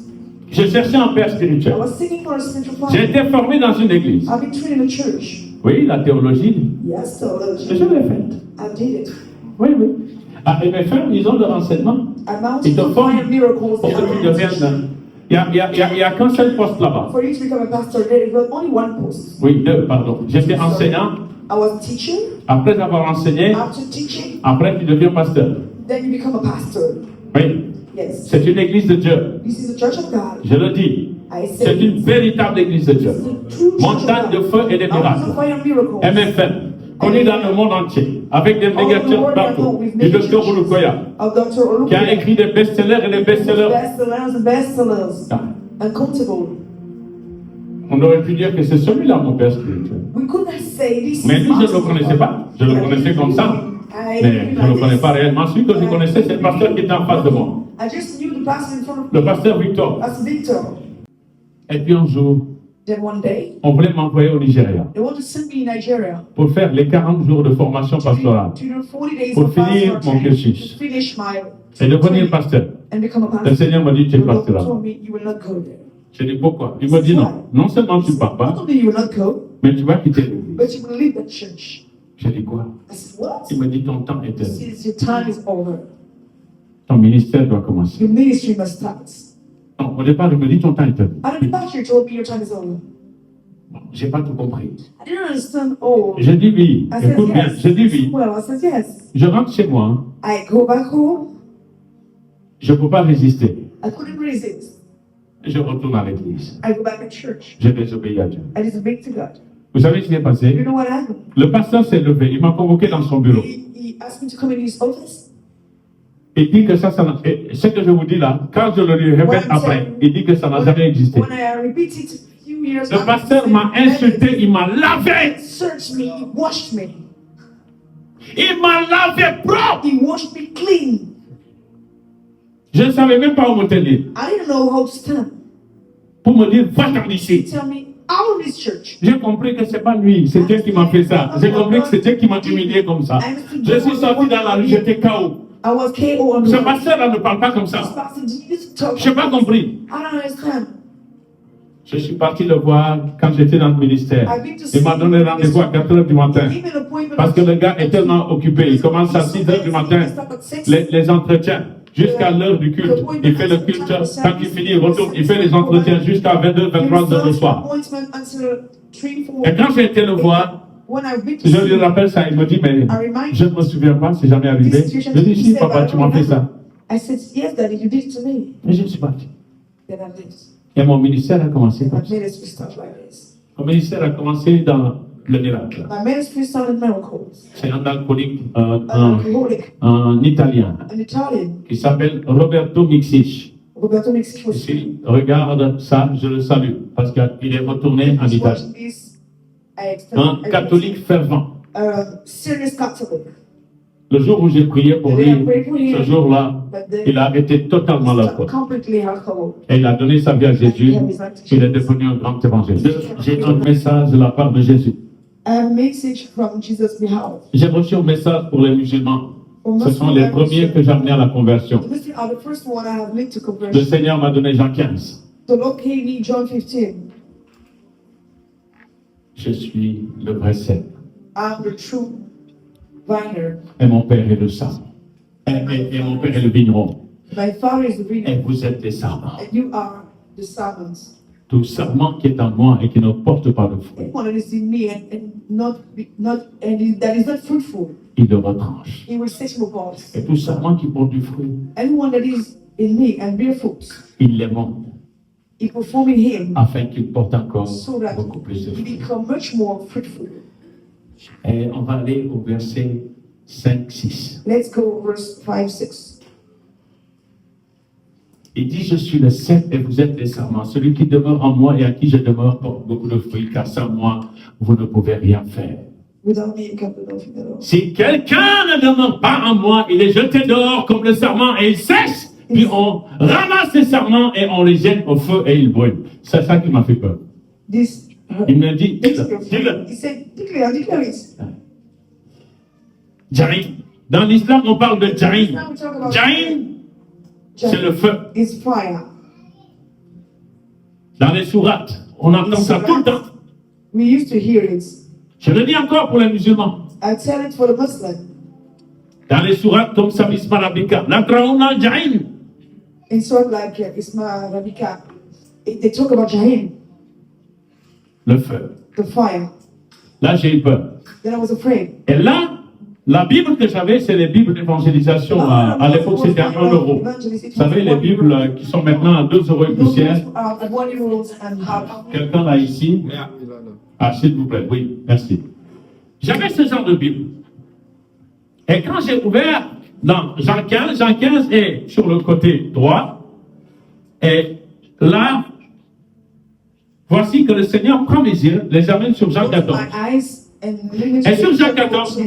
Je cherchais un père I spirituel. was seeking for a spiritual J'ai father. été formé dans une église. I've been trained in a church. Oui, la théologie. Yes, Je theology. l'ai faite. I did it. Oui, oui. Ah, et mes frères, ils ont le renseignement. I mounted Ils te to forment find miracles. pour que tu deviennes. Il n'y a qu'un seul poste là-bas. For you to become a pastor, there is only one post. Oui, 2, pardon. J'étais enseignant. I was teaching. Après avoir enseigné, After teaching, après tu deviens pasteur. then you become a pastor. Oui. Yes. C'est une église de Dieu. This is the church of God. Je le dis. I C'est said, une véritable église de Dieu. this is the true church Montagne of de God. feu et de Mountains miracles. of fire and miracles. MFM, connu dans le monde entier, avec des méga-churches partout. Du docteur Olukoya, Of Dr. Olukoya. qui a écrit des best-sellers et des best-sellers. Bestsellers and bestsellers. Ah, Uncountable. on aurait pu dire que c'est celui-là mon père spirituel. We could not say this. Mais lui, je ne le master. connaissais pas. Je le connaissais comme ça. Mais je ne le connais pas réellement. Celui que je connaissais, c'est le pasteur qui était en face de moi. I just knew the pastor in front of Le me. pasteur Victor. That's Victor. Et puis un jour, Then one day, on voulait m'envoyer au Nigeria they want to send me in Nigeria pour faire les 40 jours de formation pastorale to do 40 days pour of finir pastoral mon training, cursus to finish my et devenir training pasteur. and become a Le pastor. Seigneur m'a dit, tu es The Lord pasteur là. told me you will not go there. J'ai dit pourquoi? Il m'a dit non. Non seulement tu ne pars Not pas, only you will not go, mais tu vas quitter l'église. but you will leave that church. J'ai dit quoi? I said, what? Il m'a dit ton temps est terminé. Since your time is over, Ton ministère doit commencer. your ministry must start. Non, au départ, il me dit ton temps est terminé. And the pastor told me your time is over. Bon, j'ai pas tout compris. I didn't understand all. J'ai dit oui. I said Écoute bien, yes. j'ai dit oui. Well, I said yes. Je rentre chez moi, I go back home. je ne peux pas résister. I couldn't resist. Je retourne à l'église. I go back to church. Je désobéis à Dieu. I disobeyed to God. Vous savez ce qui est You passé? know what happened? Le pasteur s'est levé, il m'a convoqué dans son bureau. He asked me to come in his office. Il dit que ça n'a... Ce que je vous dis là, quand je le lui répète après, il dit que ça n'a jamais existé. When I repeat it a few years Le pasteur m'a insulté, il m'a lavé. searched me, he washed me. Il m'a lavé propre. He washed me clean. Je ne savais même pas où me tenir. I didn't know how to stand. Pour me dire, va-t'en d'ici. Tell me, out of this church. J'ai compris que c'est pas lui, c'est Dieu qui m'a fait ça. J'ai compris que c'est Dieu qui m'a humilié comme ça. Je suis sorti dans la rue, j'étais KO. I was KO on the Ce road. pasteur-là ne parle pas comme ça. This pastor didn't talk. Je n'ai pas compris. I don't understand. Je suis parti le voir quand j'étais dans le ministère. Il m'a donné rendez-vous à 4 heures du matin. Give an appointment. Parce que le gars est tellement occupé. Il commence à 6 heures du matin, les entretiens, jusqu'à l'heure du culte. Il fait le culte, quand il finit, il retourne. Il fait les entretiens jusqu'à 22, 23 heures le soir. Et quand j'ai été le voir, je lui rappelle ça. Il me dit, mais je ne me souviens pas, c'est jamais arrivé. Je dis, si, papa, tu m'as fait ça. I said, yes, Daddy, you did it to me. Et je suis parti. Then I did. Et mon ministère a commencé comme My ça. ministry started like this. Mon ministère a commencé dans le miracle. My ministry started miracles. C'est un alcoolique An alcoholic, un Italien an Italian, qui s'appelle Roberto Mixich. Roberto Mexico. Ici, regarde ça, je le salue, parce qu'il est retourné en Italie. Watching this, Un catholique fervent. Serious Catholic. Le jour où j'ai prié pour lui, ce jour-là, But then il a arrêté totalement he l'alcool. stopped completely alcohol. Et il a donné sa vie à Jésus. Il est devenu un grand évangéliste. J'ai un message de la part de Jésus. A message from Jesus' behalf. J'ai reçu un message pour les musulmans. Ce sont les premiers que j'ai amenés à la conversion. The Muslims are the first one I have led to Le conversion. Seigneur m'a donné Jean 15. The Lord gave me John 15. Je suis le vrai cep. I'm the true viner. Et mon père est le sarment. Et mon père est le vigneron. My father is the Et viner, vous êtes des sarments. and you are the servants. Tout sarment qui est en moi et qui ne porte pas de fruit, Anyone that is in me and that is not fruitful, il le retranche. he will set you apart. Et tout sarment qui porte du fruit, Anyone that is in me and bear fruit, il les monte he perform in him afin qu'il porte encore so that beaucoup plus de he fruits. become much more fruitful. Et on va aller au verset 5, 6. Let's go verse 5, 6. Il dit, je suis le cep et vous êtes les sarments. Celui qui demeure en moi et à qui je demeure porte beaucoup de fruits, car sans moi, vous ne pouvez rien faire. Without me, you can do nothing at all. Si quelqu'un ne demeure pas en moi, il est jeté dehors comme le sarment et il sèche. Puis on ramasse les sarments et on les jette au feu et ils brûlent. C'est ça qui m'a fait peur. This, Il me dit, dis-le. he said, declare it. Jaïn. Dans l'islam, on parle de Jaïn. Now we talk about Jaïn, c'est le feu. It's fire. Dans les sourates, on entend ça tout le temps. We used to hear it. Je le dis encore pour les musulmans. I tell it for the Muslim. Dans les sourates comme ça, Isma Rabika, la Traouna Jaïn. In sort like Isma Rabika, they talk about Jahim, Le feu. the fire. Là, j'ai eu peur. Then I was afraid. Et là, la Bible que j'avais, c'est les Bibles d'évangélisation. À l'époque, c'était à 1 euro. Vous savez, les Bibles qui sont maintenant à 2 euros et poussière. At 1 euro and half. Quelqu'un là ici? Ah, s'il vous plaît, oui, merci. J'avais ce genre de Bible. Et quand j'ai ouvert dans Jean 15 est sur le côté droit. Et là, voici que le Seigneur prend mes yeux, les amène sur Jean 14. My eyes and Et sur Jean 14,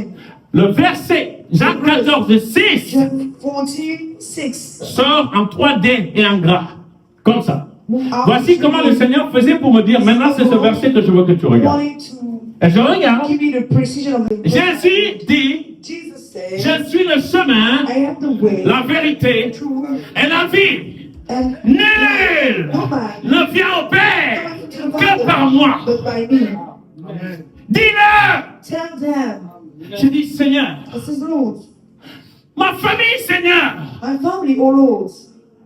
le verset Jean 14, 6 John 14, 6. sort en 3D et en gras. Comme ça. Voici comment le Seigneur faisait pour me dire, maintenant c'est ce verset que je veux que tu regardes. Et je regarde. Give me the precision of the Jésus dit, Jesus said, je suis le chemin, I am the way, la vérité truth, et la vie. and Nul ne vient au Père que par moi. but by me. Dis-le. Tell them, Je dis, Seigneur, this is Lord, ma famille, Seigneur. my family, oh Lord,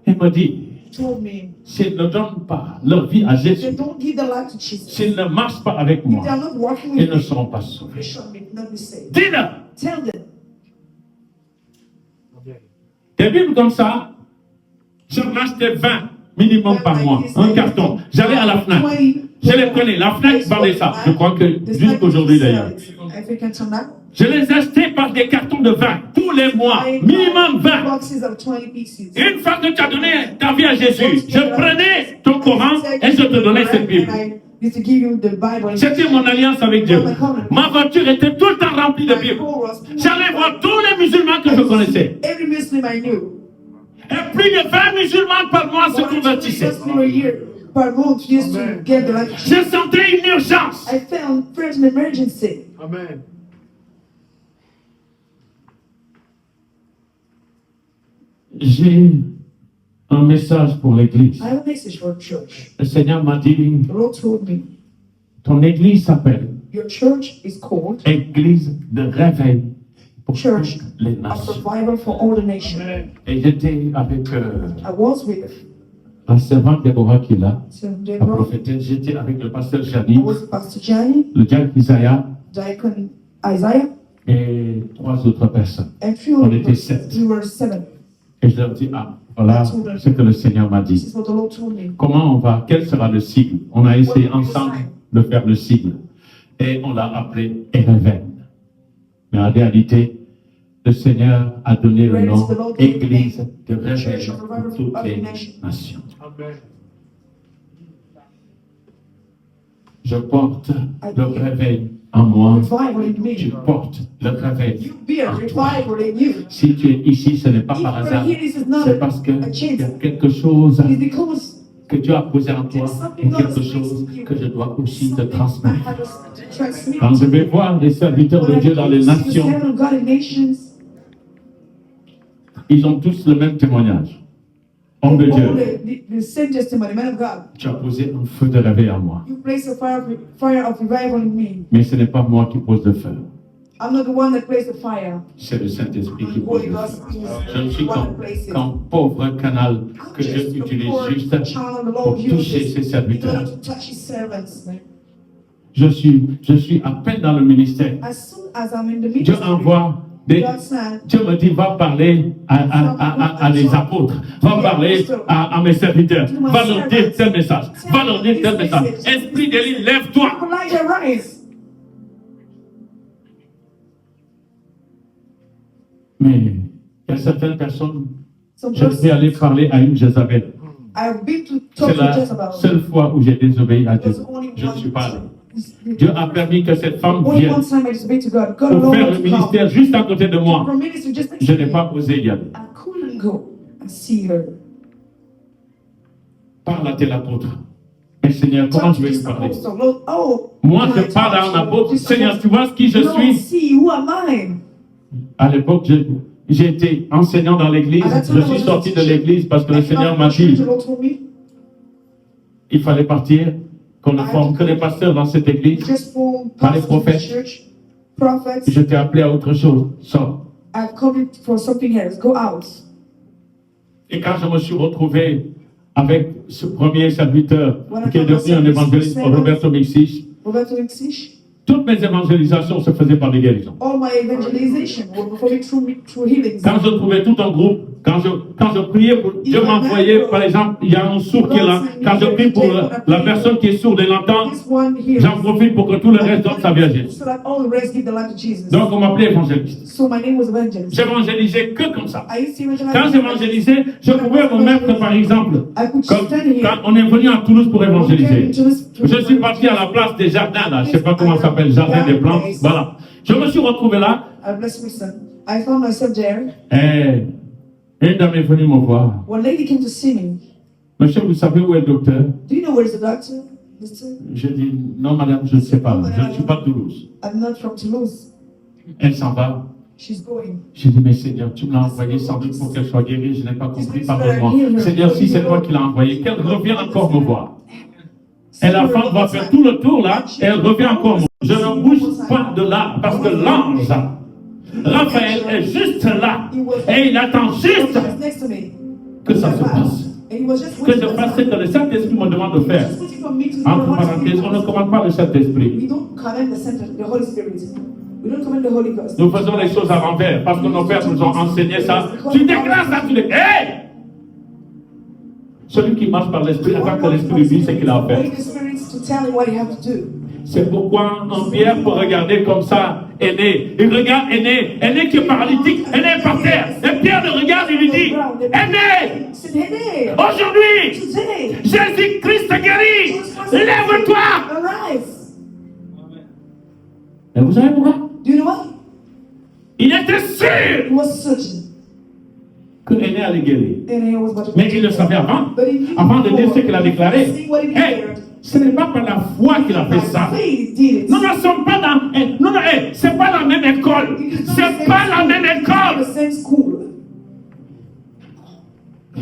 Il me dit, told me, s'ils ne donnent pas leur vie à they Jésus, don't give their life to Jesus. s'ils ne marchent pas avec If they moi, are not working ils with ne me, seront pas sauvés. they shall not be saved. Dis-le. Tell them. Des Bibles comme ça, j'en achetais 20 minimum par mois, un carton. J'allais à la FNAC. Je les prenais. La FNAC vendait ça. Je crois que jusqu'aujourd'hui d'ailleurs. Je les achetais par des cartons de 20 tous les mois, minimum 20. Une fois que tu as donné ta vie à Jésus, je prenais ton Coran et je te donnais cette Bible. C'était mon alliance avec Dieu. Ma voiture était tout le temps remplie de Bibles. J'allais voir tous les musulmans que je connaissais. Et plus de 20 musulmans par mois se convertissaient. Je sentais une urgence. Amen. J'ai un message pour l'église. Le Seigneur m'a dit, ton église s'appelle Église de réveil pour toutes les nations. Et j'étais avec la servante Déborah qui est là, la prophétesse. J'étais avec le pasteur Jani, le diacre Isaiah et 3 autres personnes. On était 7. Et je leur dis, voilà ce que le Seigneur m'a dit. Comment on va, quel sera le sigle? On a essayé ensemble de faire le sigle. Et on l'a appelé Éreven. Mais en réalité, le Seigneur a donné le nom Église de réveil pour toutes les nations. Je porte le réveil en moi. Tu portes le réveil en toi. Si tu es ici, ce n'est pas par hasard. C'est parce qu'il y a quelque chose que Dieu a posé en toi et quelque chose que je dois aussi te transmettre. Quand je vais voir les serviteurs de Dieu dans les nations, ils ont tous le même témoignage. Homme de Dieu, tu as posé un feu de réveil en moi. Mais ce n'est pas moi qui pose le feu. C'est le Saint-Esprit qui pose le feu. Je ne suis qu'un pauvre canal que Dieu utilise juste pour toucher ses serviteurs. Je suis à peine dans le ministère. Dieu envoie Dieu me dit, va parler à des apôtres, va parler à mes serviteurs, va leur dire tel message, va leur dire tel message. Esprit d'Élie, lève-toi. Mais il y a certaines personnes, je suis allé parler à une Jézabel. C'est la seule fois où j'ai désobéi à Dieu. Je ne suis pas allé. Dieu a permis que cette femme vienne pour faire le ministère juste à côté de moi. Je n'ai pas osé y aller. Parle à tel apôtre. Mais Seigneur, comment je vais lui parler? Moi, je parle à un apôtre. Seigneur, tu vois ce qui je suis? À l'époque, j'ai été enseignant dans l'église. Je suis sorti de l'église parce que le Seigneur m'a dit il fallait partir. Qu'on ne forme que les pasteurs dans cette église, pas les prophètes. Je t'ai appelé à autre chose. Sors. Et quand je me suis retrouvé avec ce premier serviteur qui est devenu un évangéliste, Roberto Mixich, toutes mes évangélisations se faisaient par des guérisons. Quand je trouvais tout un groupe, quand je priais pour Dieu m'envoyait, par exemple, il y a un sourd qui est là. Quand je prie pour la personne qui est sourde et l'entend, j'en profite pour que tout le reste donne sa vie à Jésus. Donc on m'appelait évangéliste. J'évangélisais que comme ça. Quand j'évangélisais, je pouvais me mettre par exemple, comme quand on est venu à Toulouse pour évangéliser. Je suis parti à la place des jardins là, je ne sais pas comment ça s'appelle, jardin des plantes. Voilà. Je me suis retrouvé là. Et une dame est venue me voir. Monsieur, vous savez où est le docteur? J'ai dit, non madame, je ne sais pas. Je ne suis pas de Toulouse. Elle s'en va. J'ai dit, mais Seigneur, tu me l'as envoyé sans doute pour qu'elle soit guérie. Je n'ai pas compris, pardonne-moi. Seigneur, si c'est toi qui l'as envoyée, qu'elle revienne encore me voir. Et la femme va faire tout le tour là, et elle revient encore me voir. Je ne bouge pas de là, parce que l'ange, Raphaël, est juste là. Et il attend juste que ça se passe. Que je fasse ce que le Saint-Esprit me demande de faire. Entre parenthèses, on ne commande pas le Saint-Esprit. Nous faisons les choses à l'envers parce que nos pères nous ont enseigné ça. Tu déclares ça, tu déclares. Hey! Celui qui marche par l'Esprit, attend que l'Esprit lui dise ce qu'il a à faire. to tell him what he has to do. C'est pourquoi un Pierre peut regarder comme ça Aîné. Il regarde Aîné. Aîné qui est paralytique. Aîné est par terre. Et Pierre le regarde et lui dit Aîné, aujourd'hui, Jésus-Christ te guérit. Lève-toi. Et vous savez pourquoi? Do you know what? Il était sûr He was certain. que Aîné allait guérir. And he was about to Mais il le savait avant. Avant de dire ce qu'il a déclaré. Hey, ce n'est pas par la foi qu'il a fait ça. Nous ne sommes pas dans. Non, c'est pas la même école. C'est pas la même école.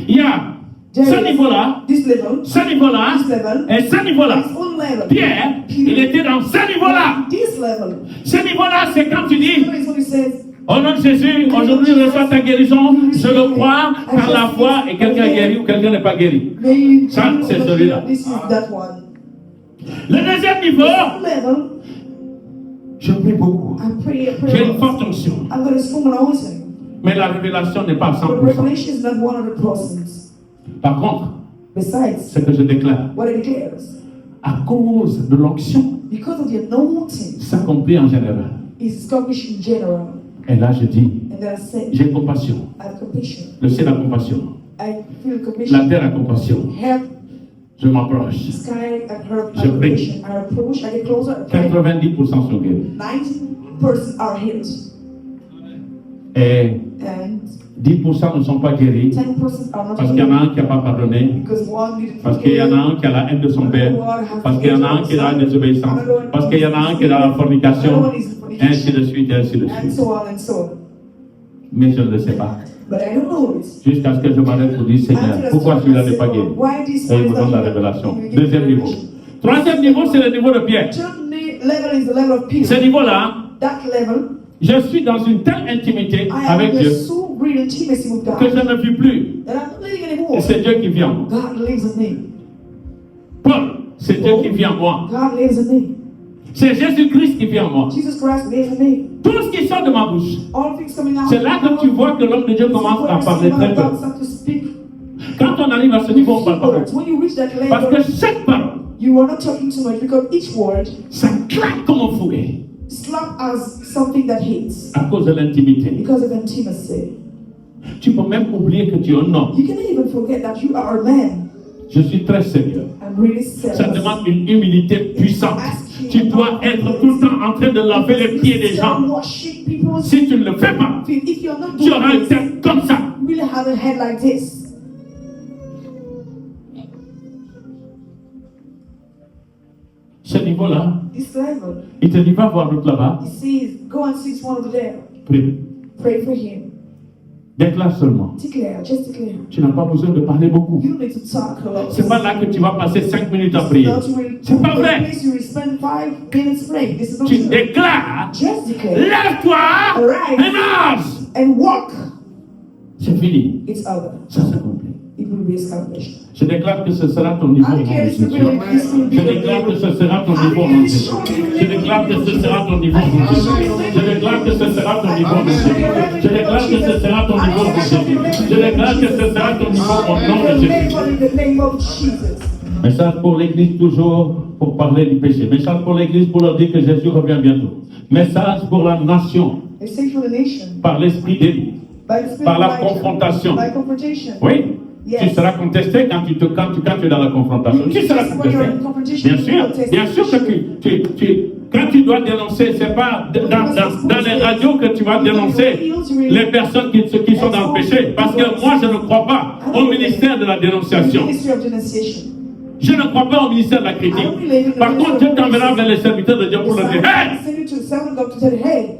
Il y a ce niveau-là, ce niveau-là, et ce niveau-là. Pierre, il était dans ce niveau-là. Ce niveau-là, c'est quand tu dis au nom de Jésus, aujourd'hui reçois ta guérison, je le crois par la foi, et quelqu'un est guéri ou quelqu'un n'est pas guéri. Ça, c'est celui-là. Le deuxième niveau, je prie beaucoup. J'ai une forte onction. Mais la révélation n'est pas à 100%. Par contre, ce que je déclare, à cause de l'onction, s'accomplit en général. Et là, je dis, j'ai compassion. Le ciel a compassion. La terre a compassion. Je m'approche. Je prie. 90% sont guéris. Et 10% ne sont pas guéris parce qu'il y en a un qui n'a pas pardonné, parce qu'il y en a un qui a la haine de son père, parce qu'il y en a un qui a la désobéissance, parce qu'il y en a un qui a la fornication, et ainsi de suite, et ainsi de suite. Mais je ne le sais pas. Jusqu'à ce que je m'arrête pour dire, Seigneur, pourquoi celui-là n'est pas guéri? Et il me donne la révélation. Deuxième niveau. Troisième niveau, c'est le niveau de Pierre. Ce niveau-là, je suis dans une telle intimité avec Dieu que je ne vis plus. Et c'est Dieu qui vit en moi. Paul, c'est Dieu qui vit en moi. C'est Jésus-Christ qui vit en moi. Tout ce qui sort de ma bouche, c'est là que tu vois que l'homme de Dieu commence à parler très peu. Quand on arrive à ce niveau, on ne parle pas beaucoup. Parce que chaque parole, ça claque comme un fouet. À cause de l'intimité. Tu peux même oublier que tu es un homme. Je suis très sérieux. Ça demande une humilité puissante. Tu dois être tout le temps en train de laver les pieds des gens. Si tu ne le fais pas, tu auras une tête comme ça. Ce niveau-là, il te dit va voir l'autre là-bas. Prie. Déclare seulement. Tu n'as pas besoin de parler beaucoup. C'est pas là que tu vas passer 5 minutes à prier. C'est pas vrai. Tu déclares. Lève-toi et marche. C'est fini. Ça s'accomplit. Je déclare que ce sera ton niveau. Je déclare que ce sera ton niveau. Je déclare que ce sera ton niveau. Je déclare que ce sera ton niveau. Je déclare que ce sera ton niveau. Je déclare que ce sera ton niveau au nom de Jésus. Message pour l'église toujours pour parler du péché. Message pour l'église pour leur dire que Jésus revient bientôt. Message pour la nation par l'esprit d'élu, par la confrontation. Oui. Yes. Tu seras contesté quand tu es dans la confrontation. Tu seras contesté. Bien sûr que quand tu dois dénoncer, c'est pas dans les radios que tu vas dénoncer les personnes qui sont dans le péché. Parce que moi, je ne crois pas au ministère de la dénonciation. Je ne crois pas au ministère de la critique. Par contre, Dieu t'enverra vers les serviteurs de Dieu pour leur dire hey!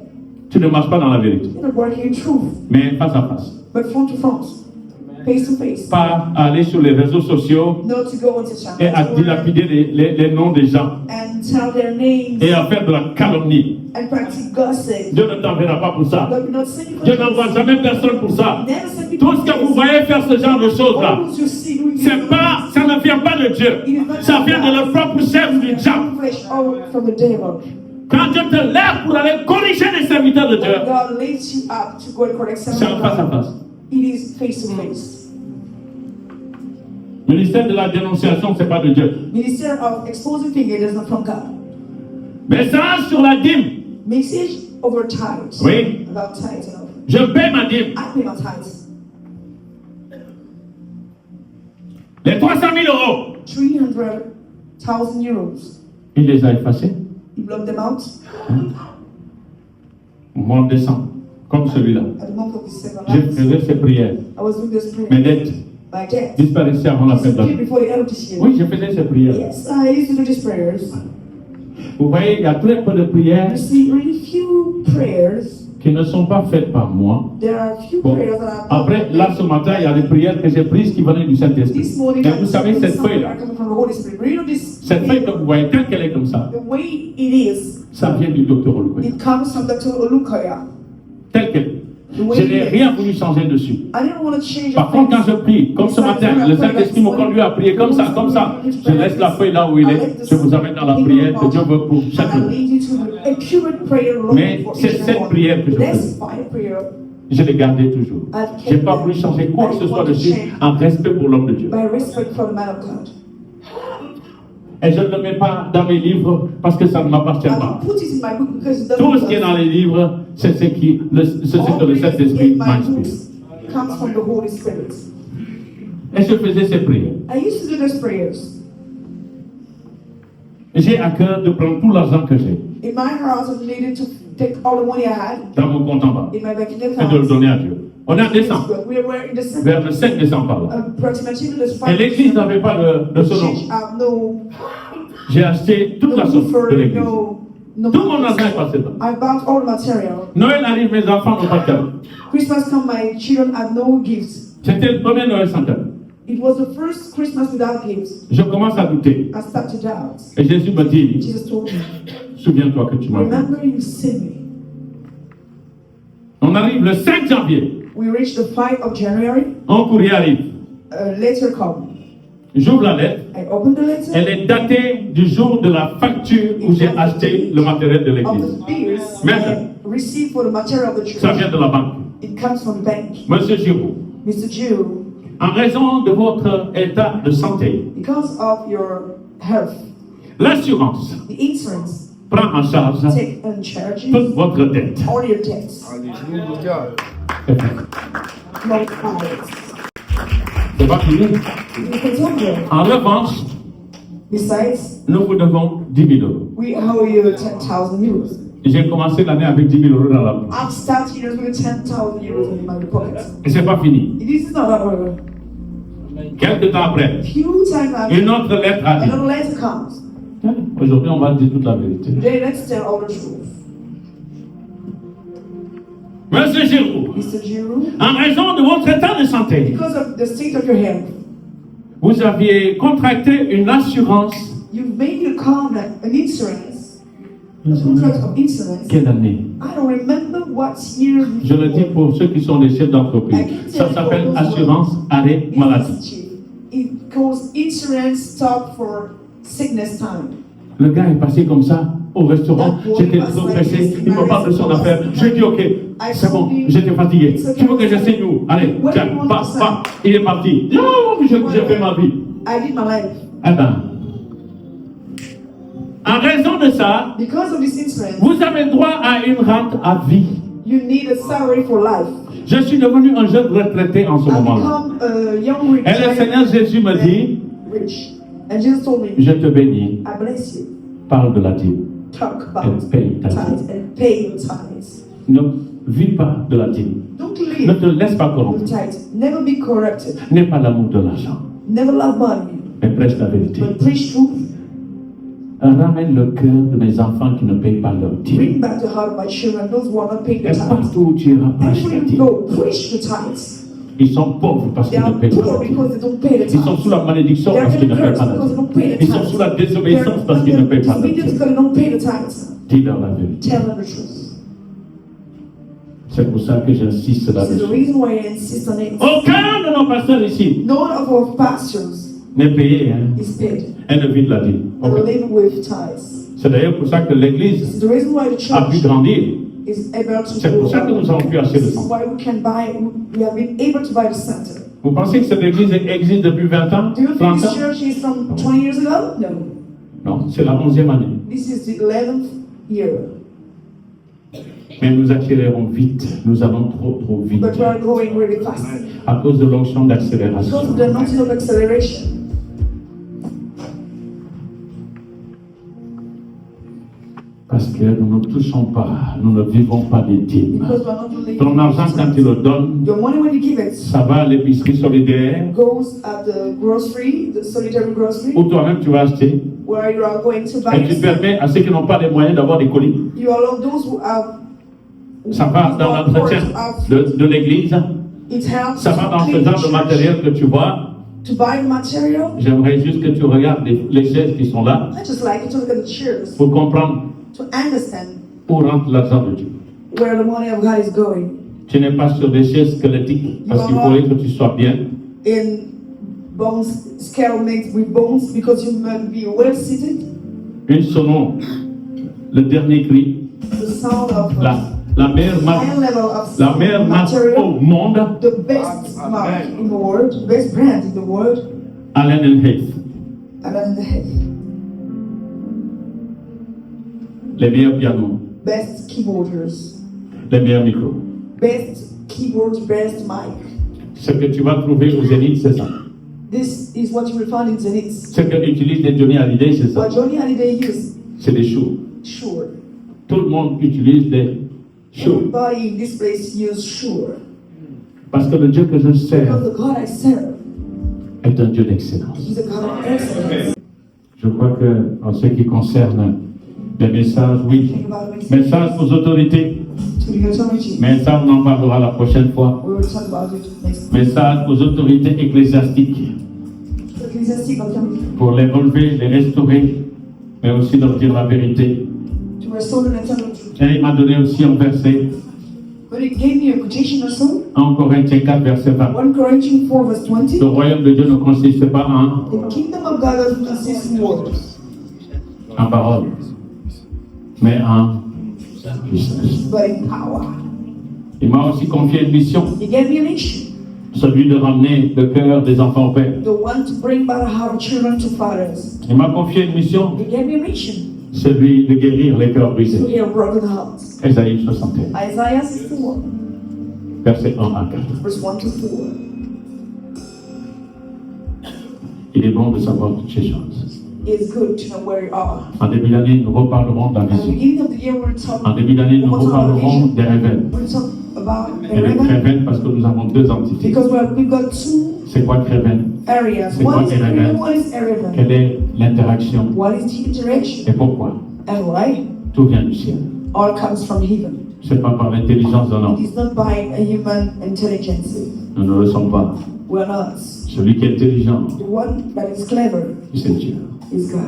Tu ne marches pas dans la vérité. Mais face à face. Face to face. Pas aller sur les réseaux sociaux et à dilapider les noms des gens et à faire de la calomnie. Dieu ne t'enverra pas pour ça. Dieu n'envoie jamais personne pour ça. Tout ce que vous voyez faire ce genre de choses là, ça ne vient pas de Dieu. Ça vient de leur propre chef du diable. Quand Dieu te lève pour aller corriger les serviteurs de Dieu, c'est en face à face. It is face to face. Ministère de la dénonciation, c'est pas de Dieu. Minister of exposing finger is not from God. Message sur la dîme. Message over tithes. Oui. About tithes. You know. Je paie ma dîme. I pay my tithes. Les 300 000 euros. 300,000 euros. Il les a effacés. He blocked them out. Au mois de décembre, comme celui-là. At the month of December. Je faisais ces prières. I was doing this prayer. Mes dettes My debt. disparaissaient avant la fin de l'année. Before the end of this year. Oui, je faisais ces prières. Yes, I used to do these prayers. Vous voyez, il y a très peu de prières You see, really few prayers. qui ne sont pas faites par moi. There are few Bon. prayers that are. Après, là, ce matin, il y a des prières que j'ai prises qui venaient du Saint-Esprit. This morning, Et vous savez, cette some feuille-là, are coming from the Holy Spirit. But you know this. cette feuille que vous voyez, telle qu'elle est comme ça, The way it is, ça vient du docteur Olukoya. it comes from Dr. Olukoya. Telle qu'elle est. Je n'ai rien voulu changer dessus. I didn't want to change. Par contre, quand je prie, comme ce matin, le Saint-Esprit m'a conduit à prier comme ça, je laisse la feuille là où il est, je vous amène dans la prière que Dieu veut pour chacun. Mais c'est cette prière que je fais. Je l'ai gardée toujours. Je n'ai pas voulu changer quoi que ce soit dessus en respect pour l'homme de Dieu. By respect for the man of God. Et je ne le mets pas dans mes livres parce que ça ne m'appartient I pas. don't put it in my book because it doesn't. Tout ce qui est dans les livres, c'est ce que le Saint-Esprit m'inspire. Comes from the Holy Spirit. Et je faisais ces prières. I used to do those prayers. J'ai à cœur de prendre tout l'argent que j'ai In my house, I needed to take all the money I had dans mon compte en banque in my bank et de le account. donner à Dieu. On est en décembre, We were in December. vers le 5 décembre par là. Approximately the Et l'église n'avait pas de ce nom. no J'ai acheté toute la somme de l'église. no. Tout mon argent est passé là. I bought all material. Noël arrive, mes enfants n'ont pas de cadeau. Christmas come, my children had no gifts. C'était le premier Noël sans cadeau. It was the first Christmas without gifts. Je commence à douter. I started to doubt. Et Jésus me dit, Jesus told me, souviens-toi que tu m'as vu. remember you sent me. On arrive le 5 janvier. We reached the 5th of January. Un courrier arrive. A letter come. J'ouvre la lettre. I opened the letter. Elle est datée du jour de la facture où j'ai acheté le matériel de Of l'église. the bills Maintenant, I received for the material of the ça church. vient de la banque. It comes from the bank. Monsieur Giroux, Mr. Jew, en raison de votre état de santé, because of your health, l'assurance the insurance prend en charge take and charge toute votre dette. all your debts. Multiplied. C'est pas fini. It's over. En revanche, Besides, nous vous devons 10 000 euros. we owe you 10,000 euros. J'ai commencé l'année avec 10 000 euros dans la poche. I'm starting with 10,000 euros in my pocket. Et c'est pas fini. It is not over. Quelques temps après, Few times after, une autre lettre arrive. another letter comes. Aujourd'hui, on va dire toute la vérité. Today, let's tell all the truth. Monsieur Giroux, Mr. Giroux, en raison de votre état de santé, because of the state of your health, vous aviez contracté une assurance. you've made a contract, an insurance, a contract of insurance. Quelle année? I don't remember what year. Je le dis pour ceux qui sont des chefs d'entreprise. Ça s'appelle assurance arrêt maladie. It calls insurance stop for sickness time. Le gars est passé comme ça au restaurant. J'étais trop pressé. Il me parle de son affaire. Je dis ok, c'est bon. J'étais fatigué. Tu veux que j'essaie où? Allez, tiens, pas. Il est parti. Non, j'ai fait ma vie. I did my life. Eh ben, en raison de ça, Because of this insurance, vous avez droit à une rente à vie. you need a salary for life. Je suis devenu un jeune retraité en ce I moment-là. become a young rich. Et le Seigneur Jésus me dit, Rich. And Jesus told me, je te bénis, I bless you. parle de la dîme. Talk about And pay tithes. tithes and pay your tithes. Ne vis pas de la dîme. Don't Ne live te laisse pas with corrompre. tithes. Never be corrupted. N'aie pas l'amour de l'argent, Never love money. mais prêche la vérité. But preach truth. Ramène le cœur de mes enfants qui ne payent pas leur dîme. Bring back the heart of my children, those who are not paying the Et tithes. partout où tu iras, prêche la Everywhere you dîme. go, preach the tithes. Ils sont pauvres parce They qu'ils ne are payent pas poor leur dîme. because they don't pay the Ils sont tithes. sous la malédiction They are parce qu'ils ne getting payent pas cursed la because they don't pay dîme. the Ils sont sous la tithes. désobéissance parce qu'ils ne payent pas la Disobedient dîme. because they don't pay the tithes. Dis-leur la vérité. Tell them the truth. C'est pour ça que j'insiste This is the là-dessus. reason why I insist on it. Aucun de nos pasteurs ici None of our pastors n'est payé is paid et ne vit de la dîme. and Ok. live with tithes. C'est d'ailleurs pour ça que This l'Église is the reason why the a pu church grandir. is able to C'est pour ça que nous avons pu acheter le This is centre. why we have been able to buy the center. Vous pensez que cette église existe depuis 20 ans? Do you think 30 this ans? church is from 20 years ago? No. Non, c'est la 11e année. This is the 11th year. Mais nous accélérons vite. Nous allons trop vite. But we are going really fast. À cause de l'onction d'accélération. Because of the anointing of acceleration. Parce que nous ne touchons pas, nous ne vivons pas des dîmes. Because we are not living. Ton argent, quand tu le donnes, Your money when you give it ça va à l'épicerie solidaire, goes at the grocery, the solitary grocery, où toi-même tu vas acheter. where you are going to buy. Et tu permets à ceux qui n'ont pas les moyens d'avoir des colis. You allow those who have. Ça va dans l'entretien de l'église. It helps Ça va dans to ce clean genre de church, matériel que tu vois. to buy the material. J'aimerais juste que tu regardes les chaises qui sont là I just like to look at the chairs pour comprendre to understand où rentre l'argent de Dieu. where the money of God is going. Tu n'es pas sur des chaises squelettiques parce qu'il faudrait que tu sois bien. In bones, scale made with bones, because you must be well seated. Une selon le dernier cri, The sound of la meilleure marque, high level of la meilleure marque material, au monde, the best mark in the world, the best brand in the world, Allen & Heath. and then the head. Les meilleurs pianos, Best keyboarders, les meilleurs micros. best keyboards, best mic. Ce que tu vas trouver aux Zénith, c'est ça. This is what you will find in Zenith. Ce que utilisent les Johnny Hallyday, c'est ça. What Johnny Hallyday used, C'est des shows. sure. Tout le monde utilise des shows. Everybody in this place use sure. Parce que le Dieu que je sers Because the God I serve, est un Dieu d'excellence. He's a God of excellence. Je crois que en ce qui concerne les messages, oui. Think about it. Messages aux autorités. To the authority. Mais ça, on en parlera la prochaine fois. We will talk about it next. Messages aux autorités ecclésiastiques Ecclesiastic authority. pour les relever, les restaurer, mais aussi leur dire la vérité. To restore the authority. Et il m'a donné aussi un verset, But it gave me a quotation also. en Corinthiens 4, verset 20. 1 Corinthians 4 verse 20. Le royaume de Dieu ne consiste pas en The kingdom of God doesn't consist in words, parole, mais en puissance. but in power. Il m'a aussi confié une mission, He gave me a mission. celui de ramener le cœur des enfants au Père. The one to bring back the heart of children to fathers. Il m'a confié une mission, He gave me a mission celui de guérir les cœurs to brisés. heal broken hearts. Ésaïe 61, Isaiah 64 verset 1 à 4. verse 1 to 4. Il est bon de savoir toutes ces choses. It's good to know where you are. En début d'année, nous reparlerons de la At the vision. beginning of the year, we'll talk. En début d'année, nous we'll talk about reparlerons vision. des révèles. We'll talk about Et les Raven, révèles, parce que nous avons deux entités. because we've got two C'est quoi que révèle? areas. C'est quoi One is Raven? Raven, one is Raven. Quelle est l'interaction? What is the interaction? Et pourquoi? And why? Tout vient du ciel. All comes from heaven. C'est pas par l'intelligence d'un homme. It is not by a human intelligence. Nous ne le sommes pas. We're not. Celui qui est intelligent, The one that is clever c'est Dieu. is God.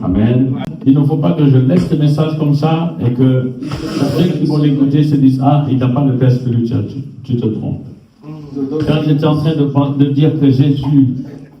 Amen. Il ne faut pas que je laisse ce message comme ça et que ceux qui vont l'écouter se disent: ah, il n'a pas de père spirituel. Tu te trompes. Quand j'étais en train de dire que Jésus,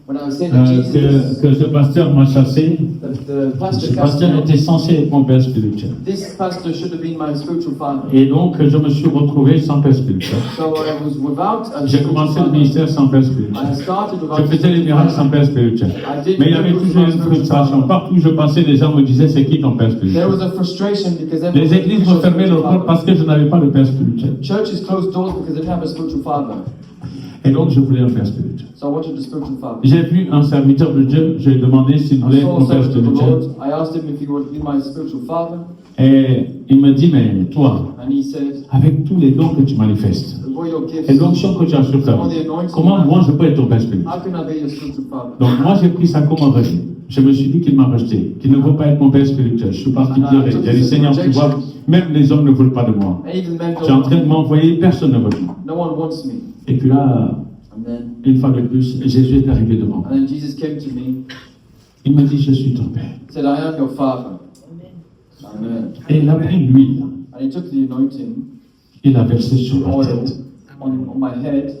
When I was saying that Jesus, que ce pasteur m'a chassé, the pastor ce cast pasteur me out, était censé être mon père spirituel. this pastor should have been my spiritual father. Et donc, je me suis retrouvé sans père spirituel. So I was without a J'ai spiritual commencé le father. ministère sans père spirituel. I started Je without faisais les miracles sans père spirituel. Mais il y avait toujours une frustration. Partout où je passais, les gens me disaient: c'est qui ton père There spirituel? was a frustration because Les églises me fermaient leurs portes parce que je n'avais pas de père spirituel. Churches closed doors because they didn't have a spiritual father. Et donc, je voulais un père spirituel. So I wanted a spiritual father. J'ai vu un serviteur de Dieu, je lui ai demandé s'il I voulait saw mon a père servant of the spirituel. Lord. I asked him if he would be my spiritual father, Et il me dit: mais toi, and he said, avec tous les dons que tu manifestes, "With all your et gifts, l'onction que tu as sur ta vie, comment moi je peux être ton père spirituel? how can I be your spiritual father?" Donc moi j'ai pris ça comme un rejet. Je me suis dit qu'il m'a rejeté, qu'il ne veut pas être mon père spirituel. Je suis parti pleurer. J'ai dit: Seigneur, tu vois, même les hommes ne veulent pas de moi. And even men Tu es en train de don't. m'envoyer, personne ne veut de moi. No one wants me. Et puis là, And then, une fois de plus, Jésus est arrivé devant moi. and then Jesus came to me. Il me dit: je suis ton père. He said, "I am your father." Amen. Et il a pris l'huile, And he took the anointing il a versé sur ma oil tête. on my head.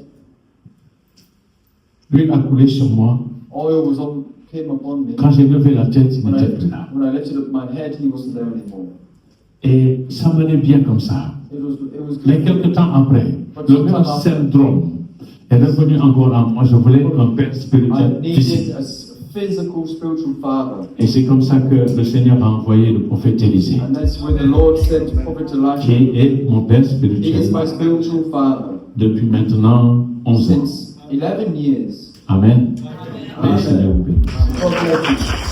L'huile a coulé sur moi. Oil came upon me. Quand j'ai levé la tête, il When n'était plus là. I lifted up my head, he wasn't there anymore. Et ça m'allait bien comme ça. It was Mais good. quelque temps après, le même syndrome Elle est venue encore à moi, je voulais un père I spirituel physique. needed a physical, spiritual father. Et c'est comme ça que le Seigneur a envoyé le prophète Élisée, And that's when the Lord sent Prophet Elisha. qui est mon père He is spirituel my spiritual father. depuis maintenant 11 ans. Since 11 years. Amen. Que le Seigneur vous bénisse. God bless you.